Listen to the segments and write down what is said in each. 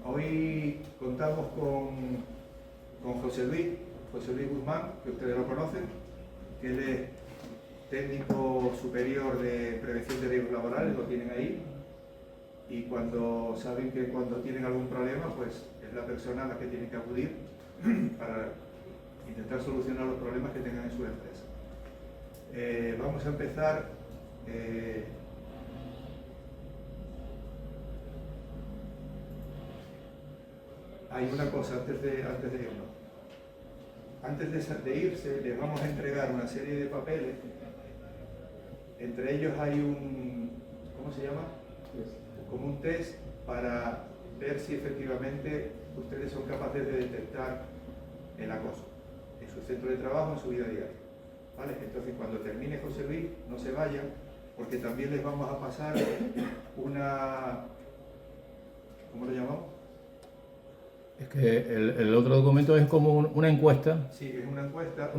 Hoy contamos con José Luis Guzmán, que ustedes lo conocen, que él es técnico superior de prevención de riesgos laborales, lo tienen ahí, y cuando saben que cuando tienen algún problema, pues es la persona a la que tienen que acudir para intentar solucionar los problemas que tengan en su empresa. Vamos a empezar. Hay una cosa antes de irnos. Antes de irse, les vamos a entregar una serie de papeles. Entre ellos hay un, ¿cómo se llama? Como un test para ver si efectivamente ustedes son capaces de detectar el acoso en su centro de trabajo, en su vida diaria. ¿Vale? Entonces, cuando termine José Luis, no se vayan, porque también les vamos a pasar una, ¿cómo lo llamamos? Es que el otro documento es como una encuesta. Sí, es una encuesta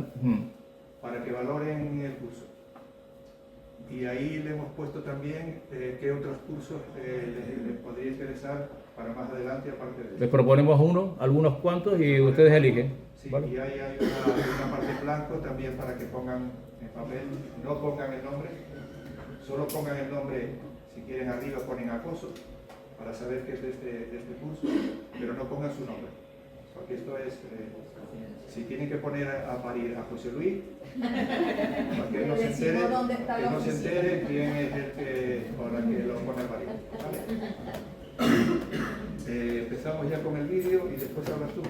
para que valoren el curso. Y ahí le hemos puesto también qué otros cursos les podría interesar para más adelante, aparte de eso. Les proponemos algunos cuantos y ustedes eligen. Sí, ¿vale? y ahí hay una parte en blanco también para que pongan en papel, no pongan el nombre, solo pongan el nombre, si quieren arriba ponen acoso, para saber que es de este curso, pero no pongan su nombre, porque esto es, si tienen que poner a parir a José Luis, para que no se entere quién es el que, o la que lo pone a parir. ¿Vale? Empezamos ya con el vídeo y después hablas tú.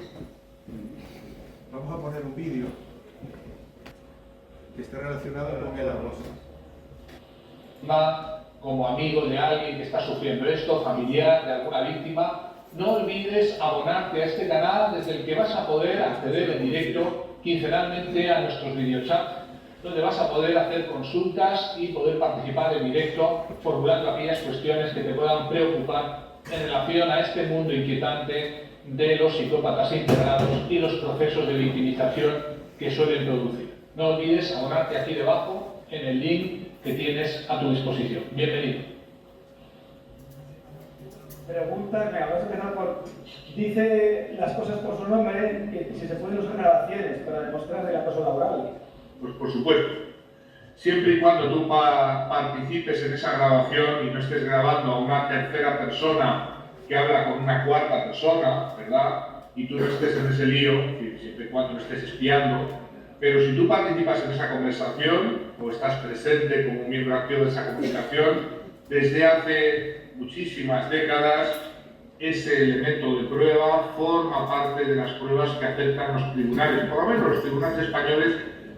Vamos a poner un vídeo que está relacionado con el acoso. Como amigo de alguien que está sufriendo esto, familiar de alguna víctima, no olvides abonarte a este canal desde el que vas a poder acceder en directo quincenalmente a nuestros videochats, donde vas a poder hacer consultas y poder participar en directo formulando aquellas cuestiones que te puedan preocupar en relación a este mundo inquietante de los psicópatas integrados y los procesos de victimización que suelen producir. No olvides abonarte aquí debajo en el link que tienes a tu disposición. Bienvenido. Pregunta, venga, vamos a empezar por... Dice las cosas por su nombre, que si se pueden usar grabaciones para demostrar el acoso laboral. Pues por supuesto. Siempre y cuando tú participes en esa grabación y no estés grabando a una tercera persona que habla con una cuarta persona, ¿verdad? Y tú no estés en ese lío, siempre y cuando no estés espiando. Pero si tú participas en esa conversación o estás presente como un miembro activo de esa comunicación, desde hace muchísimas décadas, ese elemento de prueba forma parte de las pruebas que aceptan los tribunales, por lo menos los tribunales españoles,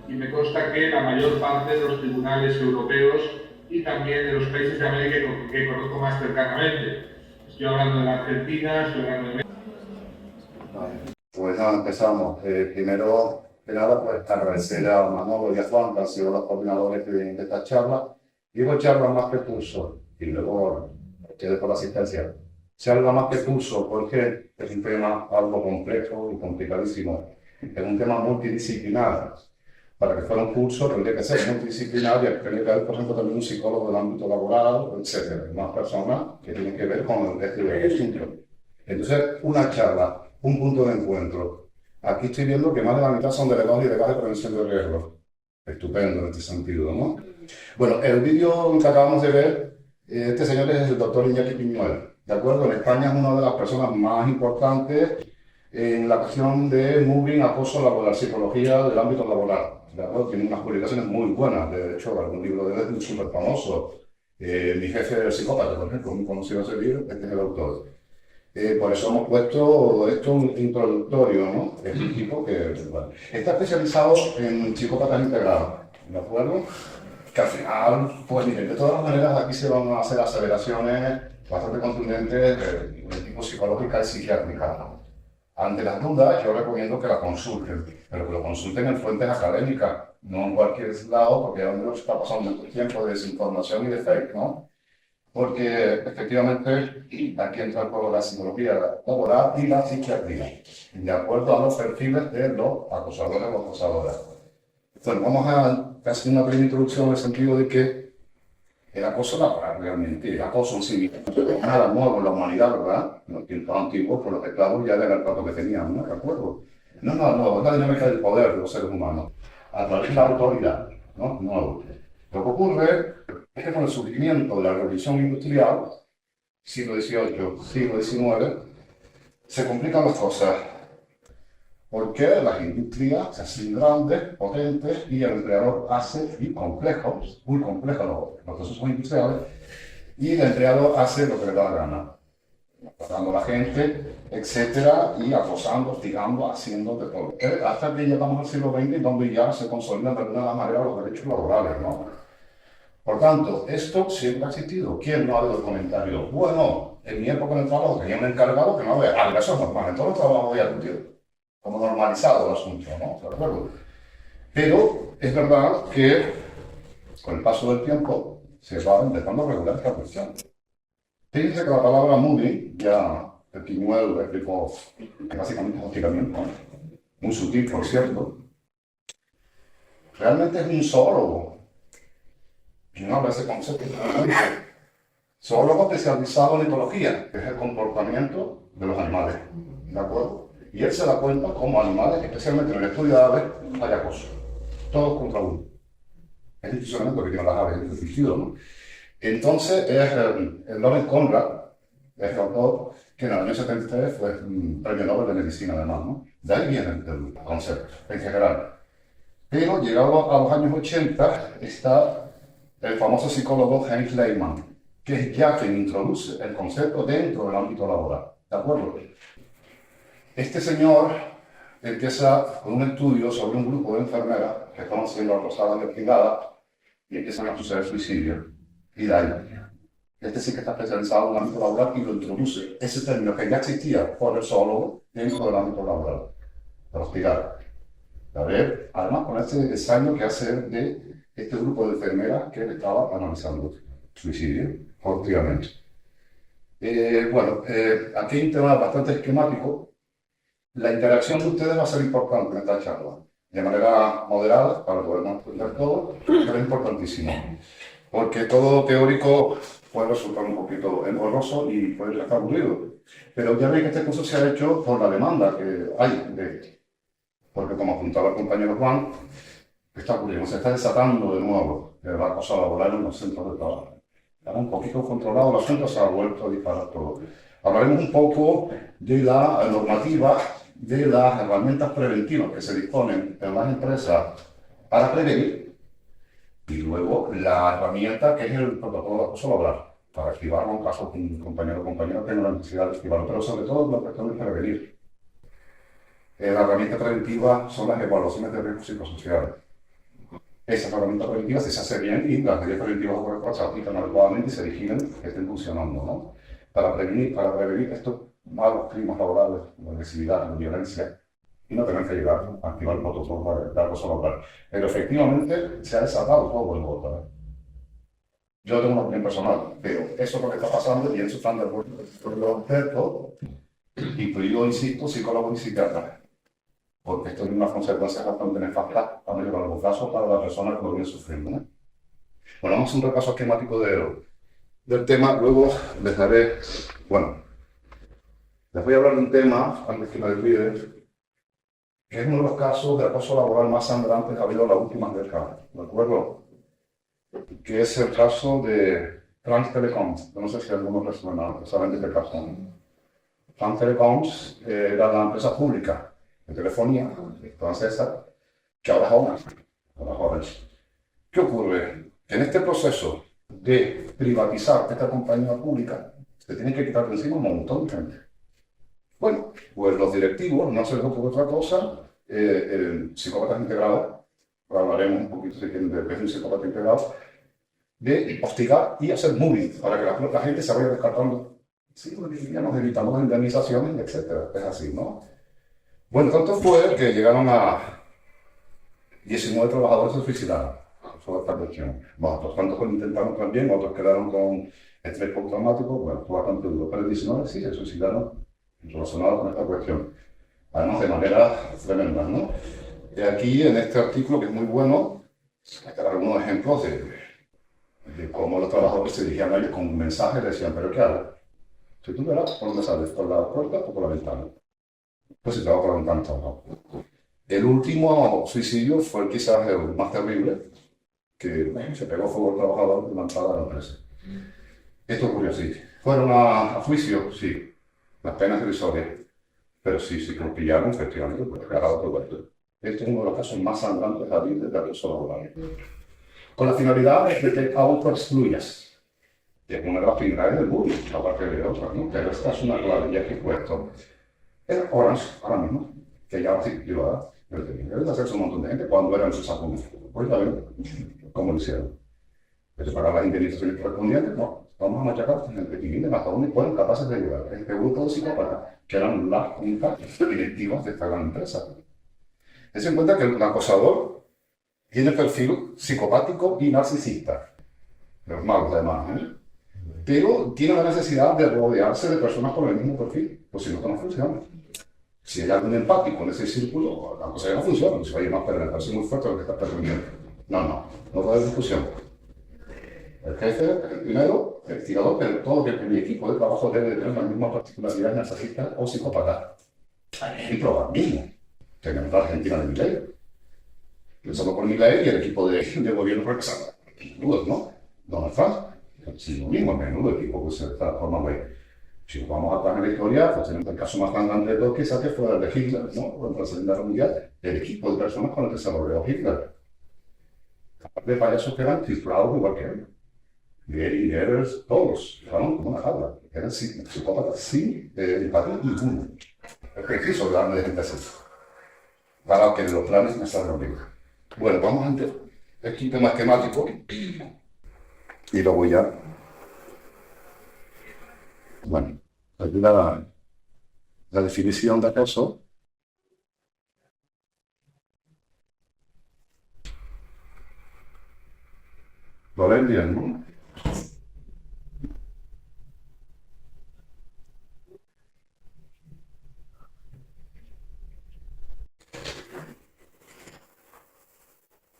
y me consta que la mayor parte de los tribunales europeos y también de los países de América que conozco más cercanamente. Estoy hablando de la Argentina, estoy hablando de México. Vale. Pues nada, empezamos. Primero de nada, pues agradecer a Manolo y a Juan, que han sido los coordinadores de esta charla. Digo charla más que curso, y luego ustedes por la asistencia. Charla más que curso, porque es un tema algo complejo y complicadísimo. Es un tema multidisciplinar. Para que fuera un curso tendría que ser multidisciplinar y tendría que haber, por ejemplo, también un psicólogo del ámbito laboral, etc. Más personas que tienen que ver con el asunto. Entonces, una charla, un punto de encuentro. Aquí estoy viendo que más de la mitad son delegados y delegadas de prevención de riesgos. Estupendo en este sentido, ¿no? Bueno, el vídeo que acabamos de ver, este señor es el doctor Iñaki Piñuel, ¿de acuerdo? En España es una de las personas más importantes en la cuestión de moving, acoso laboral, psicología del ámbito laboral, ¿de acuerdo? Tiene unas publicaciones muy buenas, de hecho, algún libro de él es súper famoso. Mi jefe del psicópata, por ejemplo, muy conocido ese libro, este es el autor. Por eso hemos puesto esto un introductorio, ¿no? Es un tipo que bueno, está especializado en psicópatas integrados, ¿de acuerdo? Que al final, pues miren, de todas maneras aquí se van a hacer aseveraciones bastante contundentes de tipo psicológica y psiquiátrica, ¿no? Ante las dudas, yo recomiendo que la consulten, pero que lo consulten en fuentes académicas, no en cualquier lado, porque es donde nos está pasando mucho tiempo de desinformación y de fake, ¿no? Porque efectivamente aquí entra el juego la psicología laboral y la psiquiatría, de acuerdo a los perfiles de los acosadores o acosadoras. Bueno, vamos a hacer una breve introducción en el sentido de que El acoso laboral, realmente, el acoso en sí mismo. No es nada nuevo en la humanidad, ¿verdad? En los tiempos antiguos, por los esclavos ya era el trato que tenían, ¿no? ¿De acuerdo? No es nada nuevo, es la dinámica del poder de los seres humanos, a través de la autoridad, ¿no? Nuevo. Lo que ocurre es que con el surgimiento de la revolución industrial, siglo XVIII, siglo XIX, se complican las cosas. Porque las industrias se hacen grandes, potentes, y el empleador hace, y complejos, muy complejos los procesos industriales, y el empleado hace lo que le da la gana, tratando a la gente, etcétera, y acosando, hostigando, haciendo de todo. Hasta que llegamos al siglo XX, donde ya se consolidan de alguna manera los derechos laborales, ¿no? Por tanto, esto siempre ha existido. ¿Quién no ha dado el comentario? Bueno, en mi época en el trabajo tenía un encargado que no había, eso es normal, en todos los trabajos había discutido, como normalizado el asunto, ¿no? ¿De acuerdo? Pero es verdad que con el paso del tiempo se va empezando a regular esta cuestión. Fíjense que la palabra moving, ya Piñuel lo explicó, que básicamente es hostigamiento, ¿no? Muy sutil, por cierto. Realmente es un zoólogo quien habla de ese concepto. Zoólogo especializado en etología, que es el comportamiento de los animales, ¿de acuerdo? Y él se da cuenta como animales, especialmente en el estudio de aves, hay acoso. Todos contra uno. Es institucionalmente lo que tienen las aves, en ese sentido, ¿no? Entonces, es el Lawrence Conrad, es el autor que en el año 73 fue premio Nobel de Medicina, además, ¿no? De ahí viene el concepto, en general. Pero, llegado a los años 80, está el famoso psicólogo Heinz Lehmann, que es ya quien introduce el concepto dentro del ámbito laboral. ¿De acuerdo? Este señor empieza con un estudio sobre un grupo de enfermeras que estaban siendo acosadas y hostigadas y empiezan a suceder suicidios. Y de ahí, este sí que está especializado en el ámbito laboral y lo introduce, ese término que ya existía por el zoólogo dentro del ámbito laboral, de hostigar. A ver, además con este ensayo que hace de este grupo de enfermeras que estaba analizando suicidio, obviamente. Aquí hay un tema bastante esquemático. La interacción de ustedes va a ser importante en esta charla, de manera moderada, para poder entender todo, pero es importantísimo, porque todo teórico puede resultar un poquito engorroso y puede estar aburrido. Pero ya veis que este curso se ha hecho por la demanda que hay porque como apuntaba el compañero Juan, está ocurriendo, se está desatando de nuevo la acoso laboral en los centros de trabajo. Está un poquito controlado el asunto, se ha vuelto a disparar todo. Hablaremos un poco de la normativa, de las herramientas preventivas que se disponen en las empresas para prevenir, y luego la herramienta que es el protocolo de acoso laboral, para activarlo en caso que un compañero o compañera tenga la necesidad de activarlo, pero sobre todo la cuestión de prevenir. La herramienta preventiva son las evaluaciones de riesgos psicosociales. Esas herramientas preventivas se hacen bien y las medidas preventivas se aplican adecuadamente y se vigilan que estén funcionando, ¿no? Para prevenir estos malos climas laborales, la agresividad, la violencia, y no tener que llegar a activar el protocolo de acoso laboral. Pero efectivamente se ha desatado todo el voto. Yo tengo una opinión personal, pero eso es lo que está pasando y eso están de acuerdo con los expertos, incluido, insisto, psicólogos y psiquiatras. Porque esto tiene unas consecuencias bastante nefastas a medio y largo plazo para la persona que lo viene sufriendo, ¿no? Bueno, vamos a un repaso esquemático del tema, luego les daré, les voy a hablar de un tema, antes que me olvide, que es uno de los casos de acoso laboral más sangrantes que ha habido en las últimas décadas, ¿de acuerdo? Que es el caso de France Telecom. No sé si algunos resuenan, saben de qué caso. France Telecom era la empresa pública de telefonía francesa, que ahora es Orange. ¿Qué ocurre? En este proceso de privatizar esta compañía pública, se tiene que quitar de encima un montón de gente. Bueno, pues los directivos no se les ocurre otra cosa, psicópatas integrados, hablaremos un poquito si quieren de un psicópata integrado, de hostigar y hacer moving para que la gente se vaya descartando. Sí, ya nos evitamos las indemnizaciones, etc. Es así, ¿no? Bueno, tanto fue que llegaron a 19 trabajadores se suicidaron sobre esta cuestión. Bueno, otros tantos lo intentaron también, otros quedaron con estrés postraumático, bueno, fue bastante duro, pero 19 sí se suicidaron relacionados con esta cuestión. Además de manera tremenda, ¿no? Y aquí en este artículo, que es muy bueno, hay que dar algunos ejemplos de cómo los trabajadores se dirigían a ellos con un mensaje y decían, ¿pero qué hago? Si tú verás, ¿por dónde sales? ¿Por la puerta o por la ventana? Pues si trabajo por la ventana, trabajo. El último suicidio fue quizás el más terrible, que se pegó fuego al trabajador de la entrada de la empresa. Esto ocurrió así. Fueron a juicio, sí, las penas irrisorias, pero sí, sí que lo pillaron, efectivamente, pues agarrado por vuelto. Este es uno de los casos más sangrantes de abuso laboral. Con la finalidad de que autoexcluyas, que es una de las finalidades del bullying, aparte de otras, ¿no? Pero esta es una clave ya que he puesto. Es Orange, ahora mismo, que ya sí privada, debe hacerse un montón de gente cuando era empresa pública. Pues ya ven cómo lo hicieron. De pagar las indemnizaciones correspondientes, no, vamos a machacar a gente y miren hasta dónde fueron capaces de llegar este grupo de psicópatas, que eran las únicas directivas de esta gran empresa. Ten en cuenta que el acosador tiene perfil psicopático y narcisista, los malos además, ¿eh? Pero tiene la necesidad de rodearse de personas con el mismo perfil, pues si no, no funciona. Si hay alguien empático en ese círculo, la cosa ya no funciona, si vaya más para parece muy fuerte lo que está perdiendo. No puede haber discusión. El jefe, el primero, el tirador, pero todo el equipo de trabajo debe tener la misma particularidad narcisista o psicópata. Ejemplo, ahora mismo, tenemos la Argentina de Milei. Empezando por Milei y el equipo de gobierno progresista. Menudo, ¿no? Donald Trump. Sí, lo mismo, menudo equipo que se está formando ahí. Si nos vamos atrás en la historia, pues tenemos el caso más grande de todos, quizás que fue el de Hitler, ¿no? Durante la Segunda Guerra Mundial, el equipo de personas con el que se rodeó Hitler. Aparte de payasos que eran cifrados igual que él. Gary, Ehlers, todos, estaban como una jaula. Eran psicópatas sin empatía ninguno. Es preciso hablarme de gente así, para que los planes me salgan bien. Bueno, vamos a entender. Aquí un tema esquemático y luego ya. Bueno, aquí la definición de acoso. Lo ven bien, ¿no?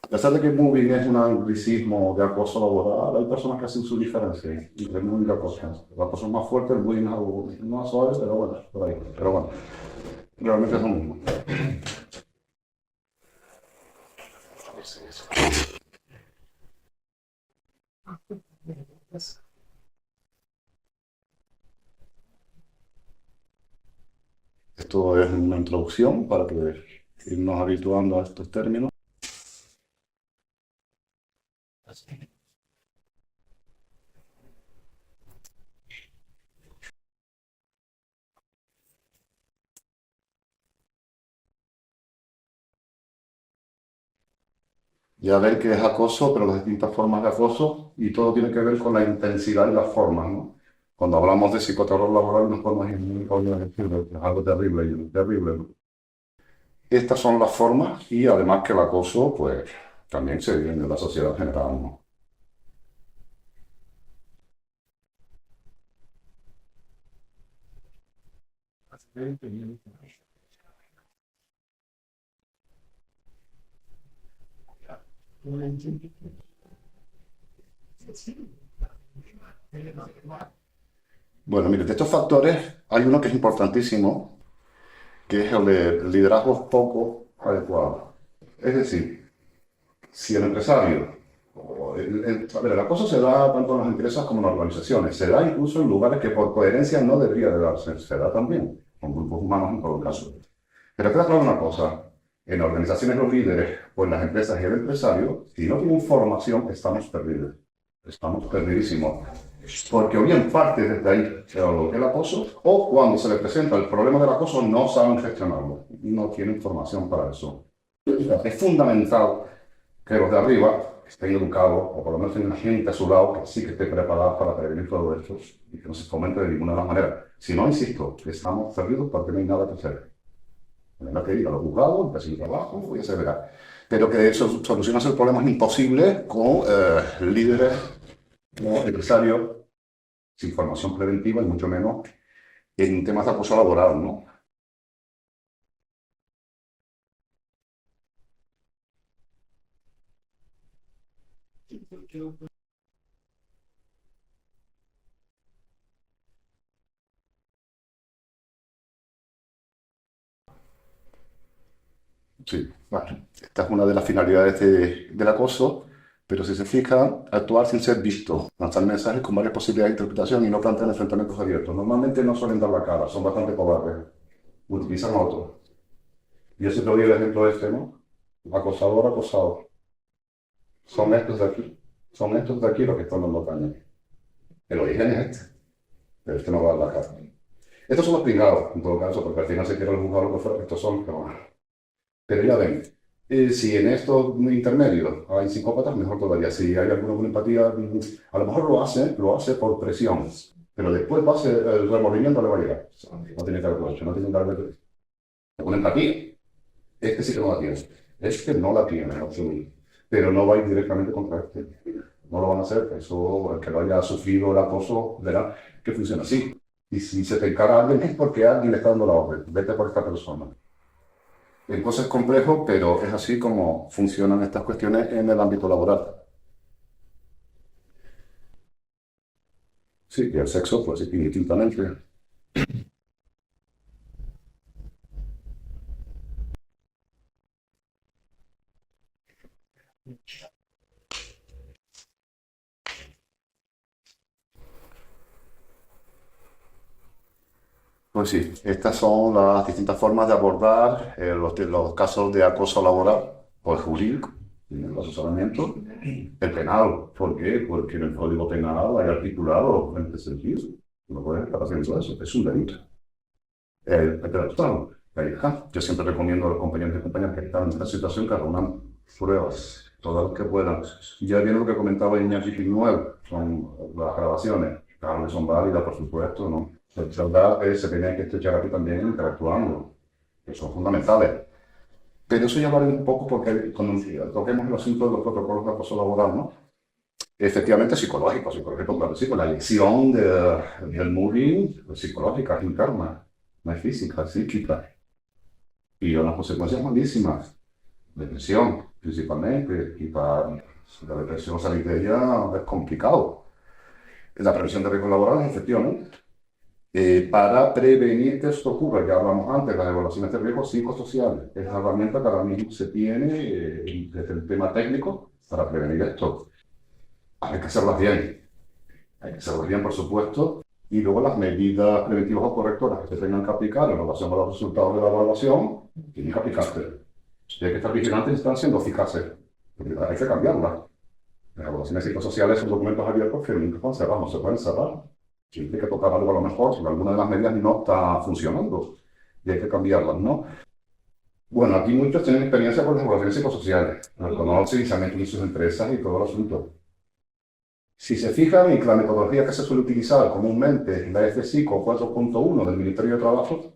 A pesar de que moving es un anglicismo de acoso laboral, hay personas que hacen su diferencia entre una única cosa. La cosa más fuerte, el bullying es algo más suave, pero bueno, por ahí. Pero bueno, realmente es lo mismo. Esto es una introducción para que irnos habituando a estos términos. Ya ver que es acoso, pero las distintas formas de acoso, y todo tiene que ver con la intensidad y las formas, ¿no? Cuando hablamos de psicoterror laboral nos podemos decir es algo terrible, terrible, ¿no? Estas son las formas y además que el acoso, pues, también se vive en la sociedad general, ¿no? Bueno, mire, de estos factores hay uno que es importantísimo, que es el de liderazgos poco adecuados. Es decir, si el empresario, a ver, el acoso se da tanto en las empresas como en las organizaciones, se da incluso en lugares que por coherencia no debería de darse, se da también, con grupos humanos en todo caso. Pero queda claro una cosa, en organizaciones los líderes o en las empresas y el empresario, si no tienen formación, estamos perdidos. Estamos perdidísimos. Porque o bien parte desde ahí el acoso, o cuando se les presenta el problema del acoso no saben gestionarlo, no tienen formación para eso. Es fundamental que los de arriba estén educados, o por lo menos tengan gente a su lado que sí que esté preparada para prevenir todo esto y que no se fomente de ninguna de las maneras. Si no, insisto, estamos perdidos porque no hay nada que hacer. Tendrá que ir a los juzgados, empezar el trabajo, y se verá. Pero que eso soluciona el problema es imposible con líderes empresarios sin formación preventiva y mucho menos en temas de acoso laboral, ¿no? Sí, bueno, esta es una de las finalidades del acoso, pero si se fijan, actuar sin ser visto, lanzar mensajes con varias posibilidades de interpretación y no plantear enfrentamientos abiertos. Normalmente no suelen dar la cara, son bastante cobardes, utilizan otros. Yo siempre doy el ejemplo este, ¿no? Acosador, acosado. Son estos de aquí. Son estos de aquí los que están dando caña. El origen es este, pero este no va a dar la cara. Estos son los pringados, en todo caso, porque al final se quiere juzgar lo que fuera, estos son, pero ya ven, si en estos intermedios hay psicópatas, mejor todavía. Si hay alguno con empatía, a lo mejor lo hace por presión, pero después el remordimiento le va a llegar. No tiene que haberlo hecho, no tiene que haberlo hecho. Con empatía, este sí que no la tiene. Este no la tiene, en absoluto. Pero no va a ir directamente contra este. No lo van a hacer. Eso, el que lo haya sufrido el acoso, verá que funciona así. Y si se te encara a alguien es porque alguien le está dando la orden. Vete por esta persona. Entonces es complejo, pero es así como funcionan estas cuestiones en el ámbito laboral. Sí, y el sexo, pues indistintamente. Pues sí, estas son las distintas formas de abordar los casos de acoso laboral, o el jurídico, el asesoramiento, el penal. ¿Por qué? Porque en el Código Penal hay articulado en este sentido. No puedes estar haciendo eso, es un delito. El intelectual, ahí está. Yo siempre recomiendo a los compañeros y compañeras que están en esta situación que reúnan pruebas, todas las que puedan. Y ya viene lo que comentaba Iñaki Pinuel, son las grabaciones, claro que son válidas, por supuesto, ¿no? Es verdad que se tenía que estrechar aquí también interactuando, que son fundamentales. Pero eso ya vale un poco porque cuando toquemos el asunto de los protocolos de acoso laboral, ¿no? Efectivamente psicológico, claro, sí, con la lección del moving psicológica, interna, no es física, es psíquica. Y unas consecuencias malísimas, depresión principalmente, y para la depresión salir de ella es complicado. La prevención de riesgos laborales, efectivamente. Para prevenir que esto ocurra, ya hablamos antes, las evaluaciones de riesgos psicosociales, es la herramienta que ahora mismo se tiene desde el tema técnico para prevenir esto. Hay que hacerlas bien, por supuesto, y luego las medidas preventivas o correctoras que se tengan que aplicar en relación a los resultados de la evaluación, tienen que aplicarse. Y hay que estar vigilantes y están siendo eficaces, porque hay que cambiarlas. Las evaluaciones psicosociales son documentos abiertos que nunca están cerrados, no se pueden cerrar. Siempre hay que tocar algo a lo mejor, porque alguna de las medidas no está funcionando y hay que cambiarlas, ¿no? Bueno, aquí muchos tienen experiencia con las evaluaciones psicosociales, conocen y se han metido en sus empresas y todo el asunto. Si se fijan en que la metodología que se suele utilizar comúnmente, la F-Psico 4.1 del Ministerio de Trabajo,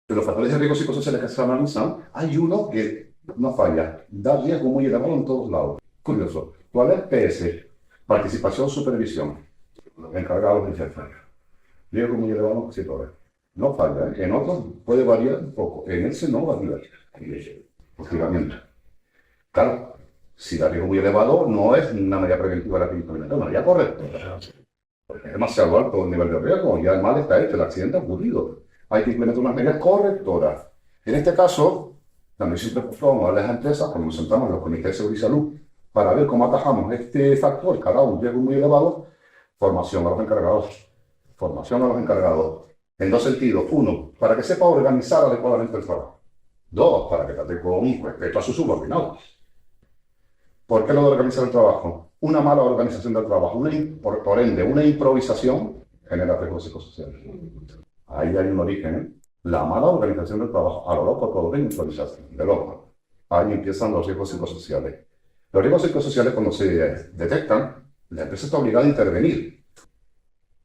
de los factores de riesgo psicosociales que se analizan, hay uno que no falla, da riesgo muy elevado en todos lados. Curioso, ¿cuál es PS? Participación, supervisión. Encargados del jefe. Riesgo muy elevado en los sectores. No falla, ¿eh? En otros puede variar un poco, en ese no varía. Hostigamiento. Claro, si da riesgo muy elevado, no es una medida preventiva la que implementa, una medida correcta. Porque es demasiado alto el nivel de riesgo, ya el mal está hecho, el accidente ha ocurrido. Hay que implementar unas medidas correctoras. En este caso, también siempre propongo a las empresas, cuando nos sentamos en los comités de seguridad y salud, para ver cómo atajamos este factor, que ha dado un riesgo muy elevado. Formación a los encargados. Formación a los encargados. En dos sentidos. Uno, para que sepa organizar adecuadamente el trabajo. Dos, para que trate con respeto a sus subordinados. ¿Por qué lo de organizar el trabajo? Una mala organización del trabajo, por ende, una improvisación genera riesgos psicosociales. Ahí hay un origen, ¿eh? La mala organización del trabajo, a lo loco todo es improvisación, de loco. Ahí empiezan los riesgos psicosociales. Los riesgos psicosociales, cuando se detectan, la empresa está obligada a intervenir,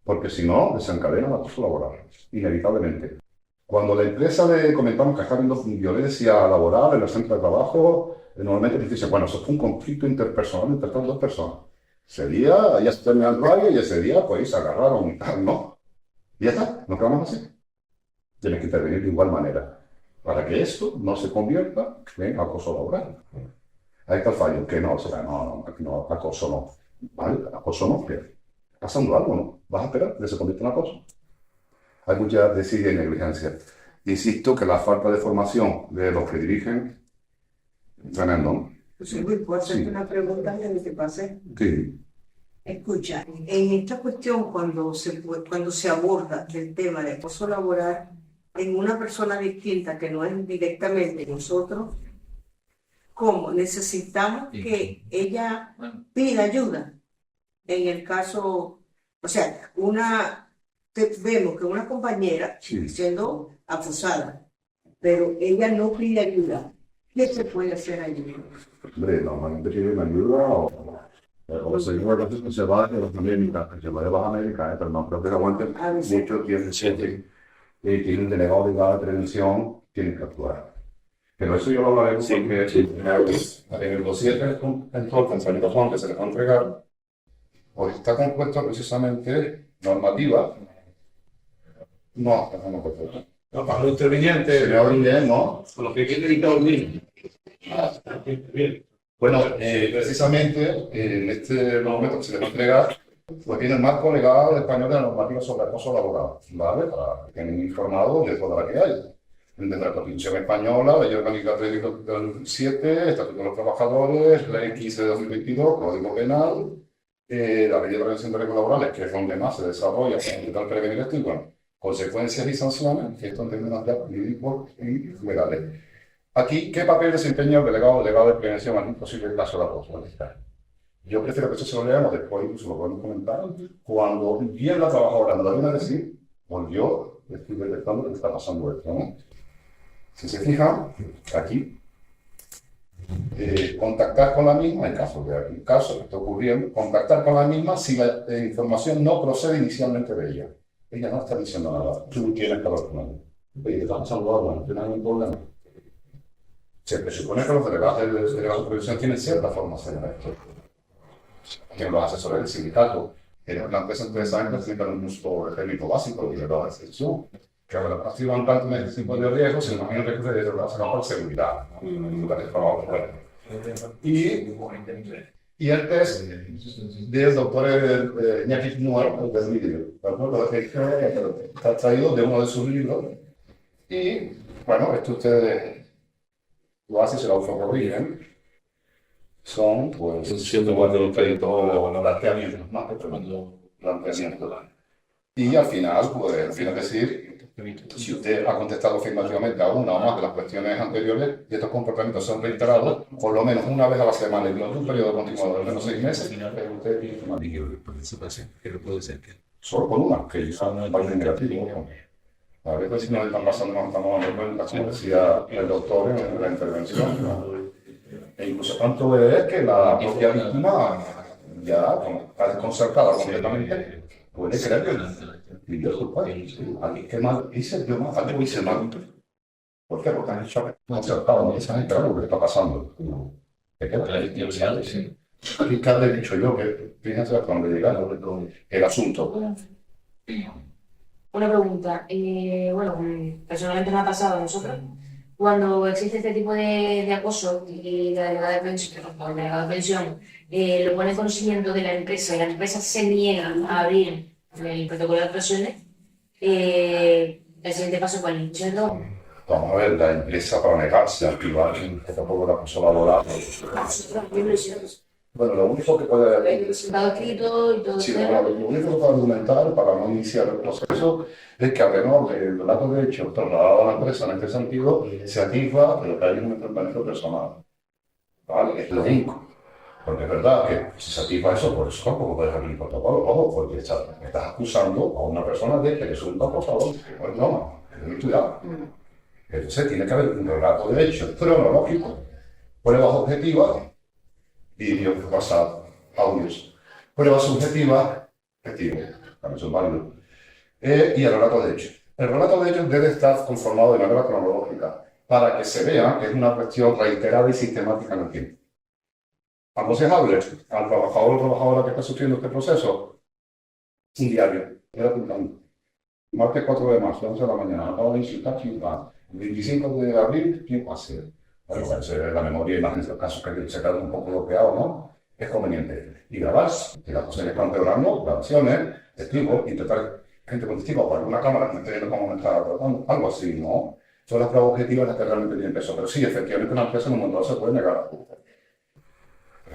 porque si no, desencadena el acoso laboral, inevitablemente. Cuando la empresa le comentamos que está habiendo violencia laboral en el centro de trabajo, normalmente nos dice, bueno, eso fue un conflicto interpersonal entre estas dos personas. Ese día ya se terminó el rayo y ese día pues se agarraron y tal, ¿no? Y ya está, nos quedamos así. Tienes que intervenir de igual manera, para que esto no se convierta en acoso laboral. Ahí está el fallo, que no, o sea, no, acoso no. ¿Vale? Acoso no, pero pasando algo, ¿no? ¿Vas a esperar que se convierta en acoso? Hay mucha desidia y negligencia. Insisto que la falta de formación de los que dirigen es tremendo, ¿no? José Luis, ¿puedo hacerte Sí. una pregunta antes de que pase? Sí. Escucha, en esta cuestión, cuando se aborda el tema de acoso laboral en una persona distinta que no es directamente nosotros, ¿cómo? Necesitamos que ella pida ayuda. En el caso, o sea, vemos que una compañera Sí. siendo acusada, pero ella no pide ayuda. ¿Qué se puede hacer allí? Hombre, normalmente piden ayuda o se lleva que se va de las Américas, que se va de las Américas, pero no creo que aguanten mucho tiempo. Y tienen un delegado de prevención, tienen que actuar. Pero eso yo lo hablaré porque en el dossier de control con sanitación que se les va a entregar, pues está compuesto precisamente normativa. No, no perfecto. No, para los intervinientes, Señor Guillén, ¿no? con los que quieren intervenir. Bien. Bueno, precisamente en este documento que se les va a entregar, pues tiene el marco legal español de la normativa sobre acoso laboral, ¿vale? Para que estén informados de toda la que hay. Desde la Constitución Española, Ley Orgánica 3 de 2007, Estatuto de los Trabajadores, Ley 15 de 2022, Código Penal, la Ley de Prevención de Riesgos Laborales, que es donde más se desarrolla para intentar prevenir esto, y bueno, consecuencias y sanciones, que esto en términos jurídicos y legales. Aquí, ¿qué papel desempeña el delegado de prevención en un posible caso de acoso? Yo prefiero que eso se lo leamos después, incluso lo podemos comentar. Cuando bien la trabajadora me lo viene a decir, pues yo estoy detectando que está pasando esto, ¿no? Si se fijan, aquí, contactar con la misma, en caso de algún caso que esté ocurriendo, contactar con la misma si la información no procede inicialmente de ella. Ella no está diciendo nada, tú tienes que hablar con ella. Oye, te estamos saludando, bueno, no hay ningún problema. Se presupone que los delegados de prevención tienen cierta formación en esto. Que los asesores del sindicato, en una empresa de 3 años, tienen un uso técnico básico de la excepción. Que ahora activan tanto en este tipo de riesgos, se imaginan que se debe trabajar por seguridad, en lugar de trabajo. Y el test del doctor Iñaki Nuero, del vídeo, está traído de uno de sus libros. Y bueno, esto ustedes lo hacen, se lo corrigen. Son, pues, Siendo cuando los créditos, planteamientos, más que planteamientos. Y al final, pues, tiene que decir, si usted ha contestado afirmativamente a una o más de las cuestiones anteriores y estos comportamientos son reiterados, por lo menos una vez a la semana y durante un periodo continuado de al menos 6 meses, usted tiene que mantener. Solo con una, que son parte negativa. A veces si nos están pasando, nos estamos dando cuenta, como decía el doctor en la intervención, ¿no? E incluso tanto es que la propia víctima, ya como está desconcertada completamente, puede creer que yo soy culpable. ¿Qué mal hice? Yo mal, algo hice mal. ¿Por qué? Porque han hecho concertado, no se han enterado lo que está pasando. ¿Qué queda? ¿Y qué habré dicho yo? Que fíjense hasta dónde llegaron el asunto. Una pregunta. Bueno, personalmente me ha pasado a nosotros. Cuando existe este tipo de acoso y la delegada de pensión, lo pone en conocimiento de la empresa y la empresa se niega a abrir el protocolo de actuaciones, el siguiente paso, ¿cuál es? Vamos a ver, la empresa para negarse a activar el protocolo de acoso laboral. Bueno, lo único que puede... Resultado escrito y todo Sí, eso. bueno, lo único que puedo argumentar para no iniciar el proceso es que a tenor del relato de hecho trasladado a la empresa en este sentido, se atisba de lo que hay en un entrenamiento personal. ¿Vale? Es lo único. Porque es verdad que si se atisba eso, por eso tampoco puedes abrir el protocolo. Ojo, porque estás acusando a una persona de que es un acosador, que no es broma, es de estudiar. Entonces tiene que haber un relato de hecho cronológico, pruebas objetivas, vídeos pasados, audios, pruebas subjetivas, testigos, también son válidos, y el relato de hechos. El relato de hechos debe estar conformado de manera cronológica para que se vea que es una cuestión reiterada y sistemática en el tiempo. Aconsejable al trabajador o trabajadora que está sufriendo este proceso, un diario, era apuntando. Martes 4 de marzo, 11 de la mañana, acabo de insultar, chimpán. El 25 de abril, ¿qué pasa? Bueno, la memoria y más en estos casos que se quedan un poco bloqueados, ¿no? Es conveniente. Y grabar, que las cosas que están empeorando, grabaciones, testigos, intentar gente con testigo, o alguna cámara que me esté viendo cómo me está tratando, algo así, ¿no? Son las pruebas objetivas las que realmente tienen peso. Pero sí, efectivamente una empresa en un momento dado se puede negar a culpa.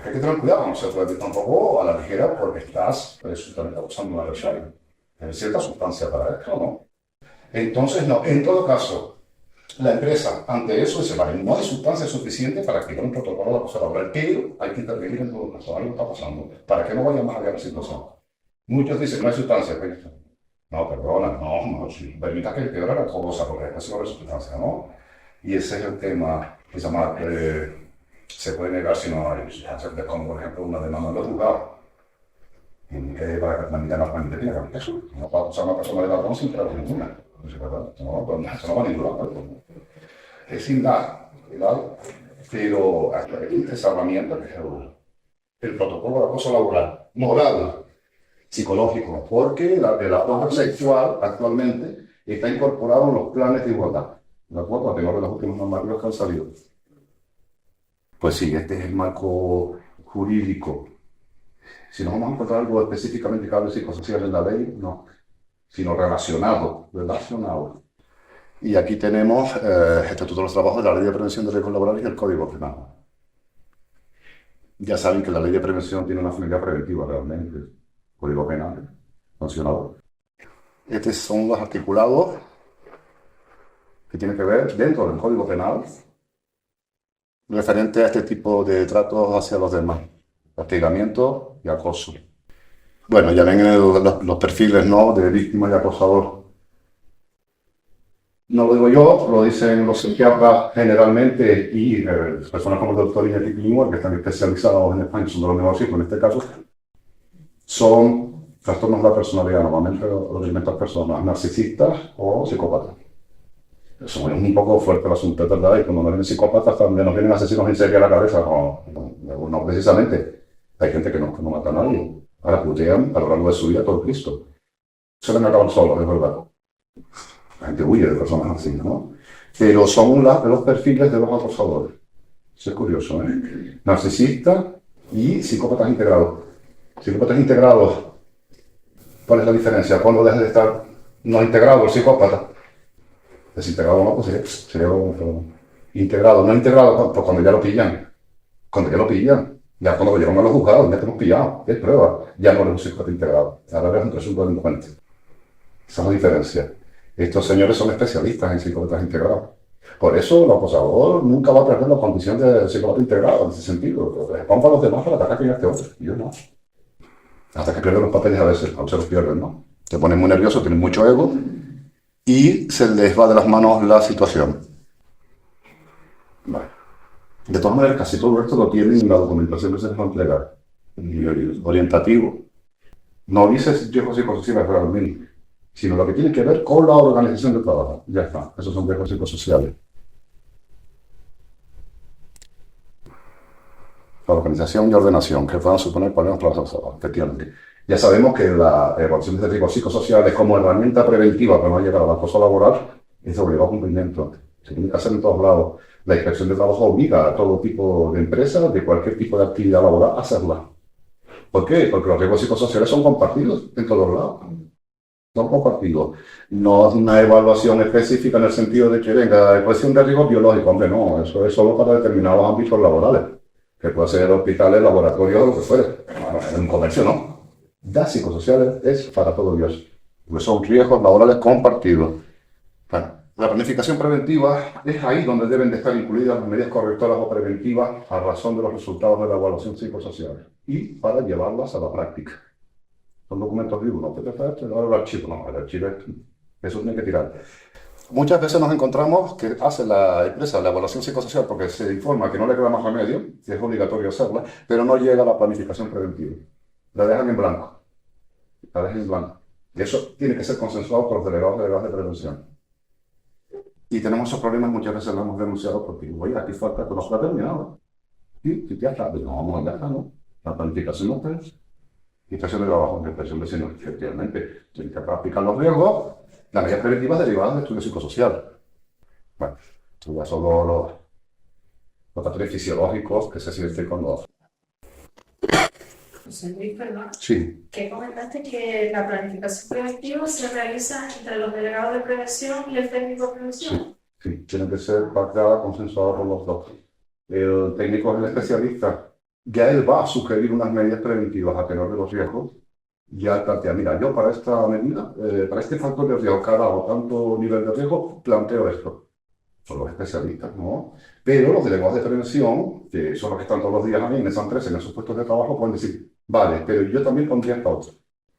Hay que tener cuidado, no se puede ir tampoco a la ligera porque estás presuntamente abusando de una persona. Hay cierta sustancia para esto, ¿no? Entonces, no, en todo caso, la empresa ante eso dice, vale, no hay sustancia suficiente para activar un protocolo de acoso laboral, pero hay que intervenir en todo caso, algo está pasando, para que no vaya más allá de la situación. Muchos dicen, no hay sustancia, pues, no, perdona, no, permita que empeore la cosa, porque es una sustancia, ¿no? Y ese es el tema que se llama, se puede negar si no hay sustancia, como por ejemplo una demanda en los juzgados. Para que la mitad normalmente tenga que haber eso. No puedo acusar a una persona de ladrón sin prueba ninguna. Eso no va a ningún lado. Es sin dar, ¿verdad? Pero existe esa herramienta que es el protocolo de acoso laboral, moral, psicológico, porque el acoso sexual actualmente está incorporado en los planes de igualdad. ¿De acuerdo? A tenor de los últimos normativos que han salido. Pues sí, este es el marco jurídico. Si nos vamos a encontrar algo específicamente que hable de psicosocial en la ley, no, sino relacionado. Y aquí tenemos el Estatuto de los Trabajos de la Ley de Prevención de Riesgos Laborales y el Código Penal. Ya saben que la Ley de Prevención tiene una finalidad preventiva realmente. Código Penal, sancionador. Estos son los articulados que tienen que ver dentro del Código Penal referente a este tipo de tratos hacia los demás. Hostigamiento y acoso. Bueno, ya ven los perfiles, ¿no?, de víctima y acosador. No lo digo yo, lo dicen los psiquiatras generalmente y personas como el doctor Iñaki Pilimor, que están especializados en España, son de los mejores en este caso, son trastornos de la personalidad, normalmente los de estas personas, narcisistas o psicópatas. Eso es un poco fuerte el asunto, ¿verdad? Y cuando nos vienen psicópatas también nos vienen asesinos en serie a la cabeza, no precisamente. Hay gente que no mata a nadie. Ahora putean a lo largo de su vida todo Cristo. Se ven acabar solos, es verdad. La gente huye de personas así, ¿no? Pero son los perfiles de los acosadores. Eso es curioso, ¿eh? Narcisistas y psicópatas integrados. Psicópatas integrados, ¿cuál es la diferencia? Cuando deja de estar no integrado el psicópata. Desintegrado no, pues sería integrado. No integrado, pues cuando ya lo pillan. Cuando ya lo pillan. Ya cuando lo llevan a los juzgados, ya te hemos pillado, ¿qué prueba? Ya no eres un psicópata integrado, ahora eres un presunto delincuente. Esa es la diferencia. Estos señores son especialistas en psicópatas integrados. Por eso el acosador nunca va a perder la condición de psicópata integrado, en ese sentido. Les pongo a los demás para atacar a este otro, y yo no. Hasta que pierden los papeles a veces se los pierden, ¿no? Se ponen muy nerviosos, tienen mucho ego, y se les va de las manos la situación. Vale. De todas maneras, casi todo esto lo tienen en la documentación que se les va a entregar. Orientativo. No dice riesgos psicosociales realmente, sino lo que tiene que ver con la organización del trabajo. Ya está, esos son riesgos psicosociales. La organización y ordenación, que van a suponer problemas para los trabajadores, efectivamente. Ya sabemos que la evaluación de riesgos psicosociales como herramienta preventiva para no llegar al acoso laboral es de obligado cumplimiento. Se tiene que hacer en todos lados. La inspección de trabajo obliga a todo tipo de empresas, de cualquier tipo de actividad laboral, a hacerla. ¿Por qué? Porque los riesgos psicosociales son compartidos en todos lados. Son compartidos. No es una evaluación específica en el sentido de que venga, evaluación de riesgos biológicos. Hombre, no, eso es solo para determinados ámbitos laborales, que puede ser hospitales, laboratorios o lo que fuere. Bueno, en un comercio no. Las psicosociales es para todo Dios, porque son riesgos laborales compartidos. Bueno. La planificación preventiva es ahí donde deben de estar incluidas las medidas correctoras o preventivas a razón de los resultados de la evaluación psicosocial y para llevarlas a la práctica. Son documentos vivos, no puede estar llevar al archivo, no, el archivo eso tiene que tirar. Muchas veces nos encontramos que hace la empresa la evaluación psicosocial porque se informa que no le queda más remedio, que es obligatorio hacerla, pero no llega a la planificación preventiva. La dejan en blanco. Y eso tiene que ser consensuado por los delegados de prevención. Y tenemos esos problemas, muchas veces lo hemos denunciado porque, oye, aquí falta que no está terminado. Y ya está, no, ya está, ¿no? La planificación no está. Inspección de trabajo, inspección de vecinos, efectivamente, tienen que practicar los riesgos, las medidas preventivas derivadas del estudio psicosocial. Bueno, esto ya son los factores fisiológicos que se sienten con los... José Luis, perdón, Sí, que comentaste que la planificación preventiva se realiza entre los delegados de prevención y el técnico de prevención. sí, tiene que ser pactada, consensuada por los dos. El técnico es el especialista, ya él va a sugerir unas medidas preventivas a tenor de los riesgos. Ya plantea, mira, yo para esta medida, para este factor de riesgo, cada o tanto nivel de riesgo, planteo esto. Son los especialistas, ¿no? Pero los delegados de prevención, que son los que están todos los días ahí en esa empresa, en esos puestos de trabajo, pueden decir, vale, pero yo también pondría esta otra.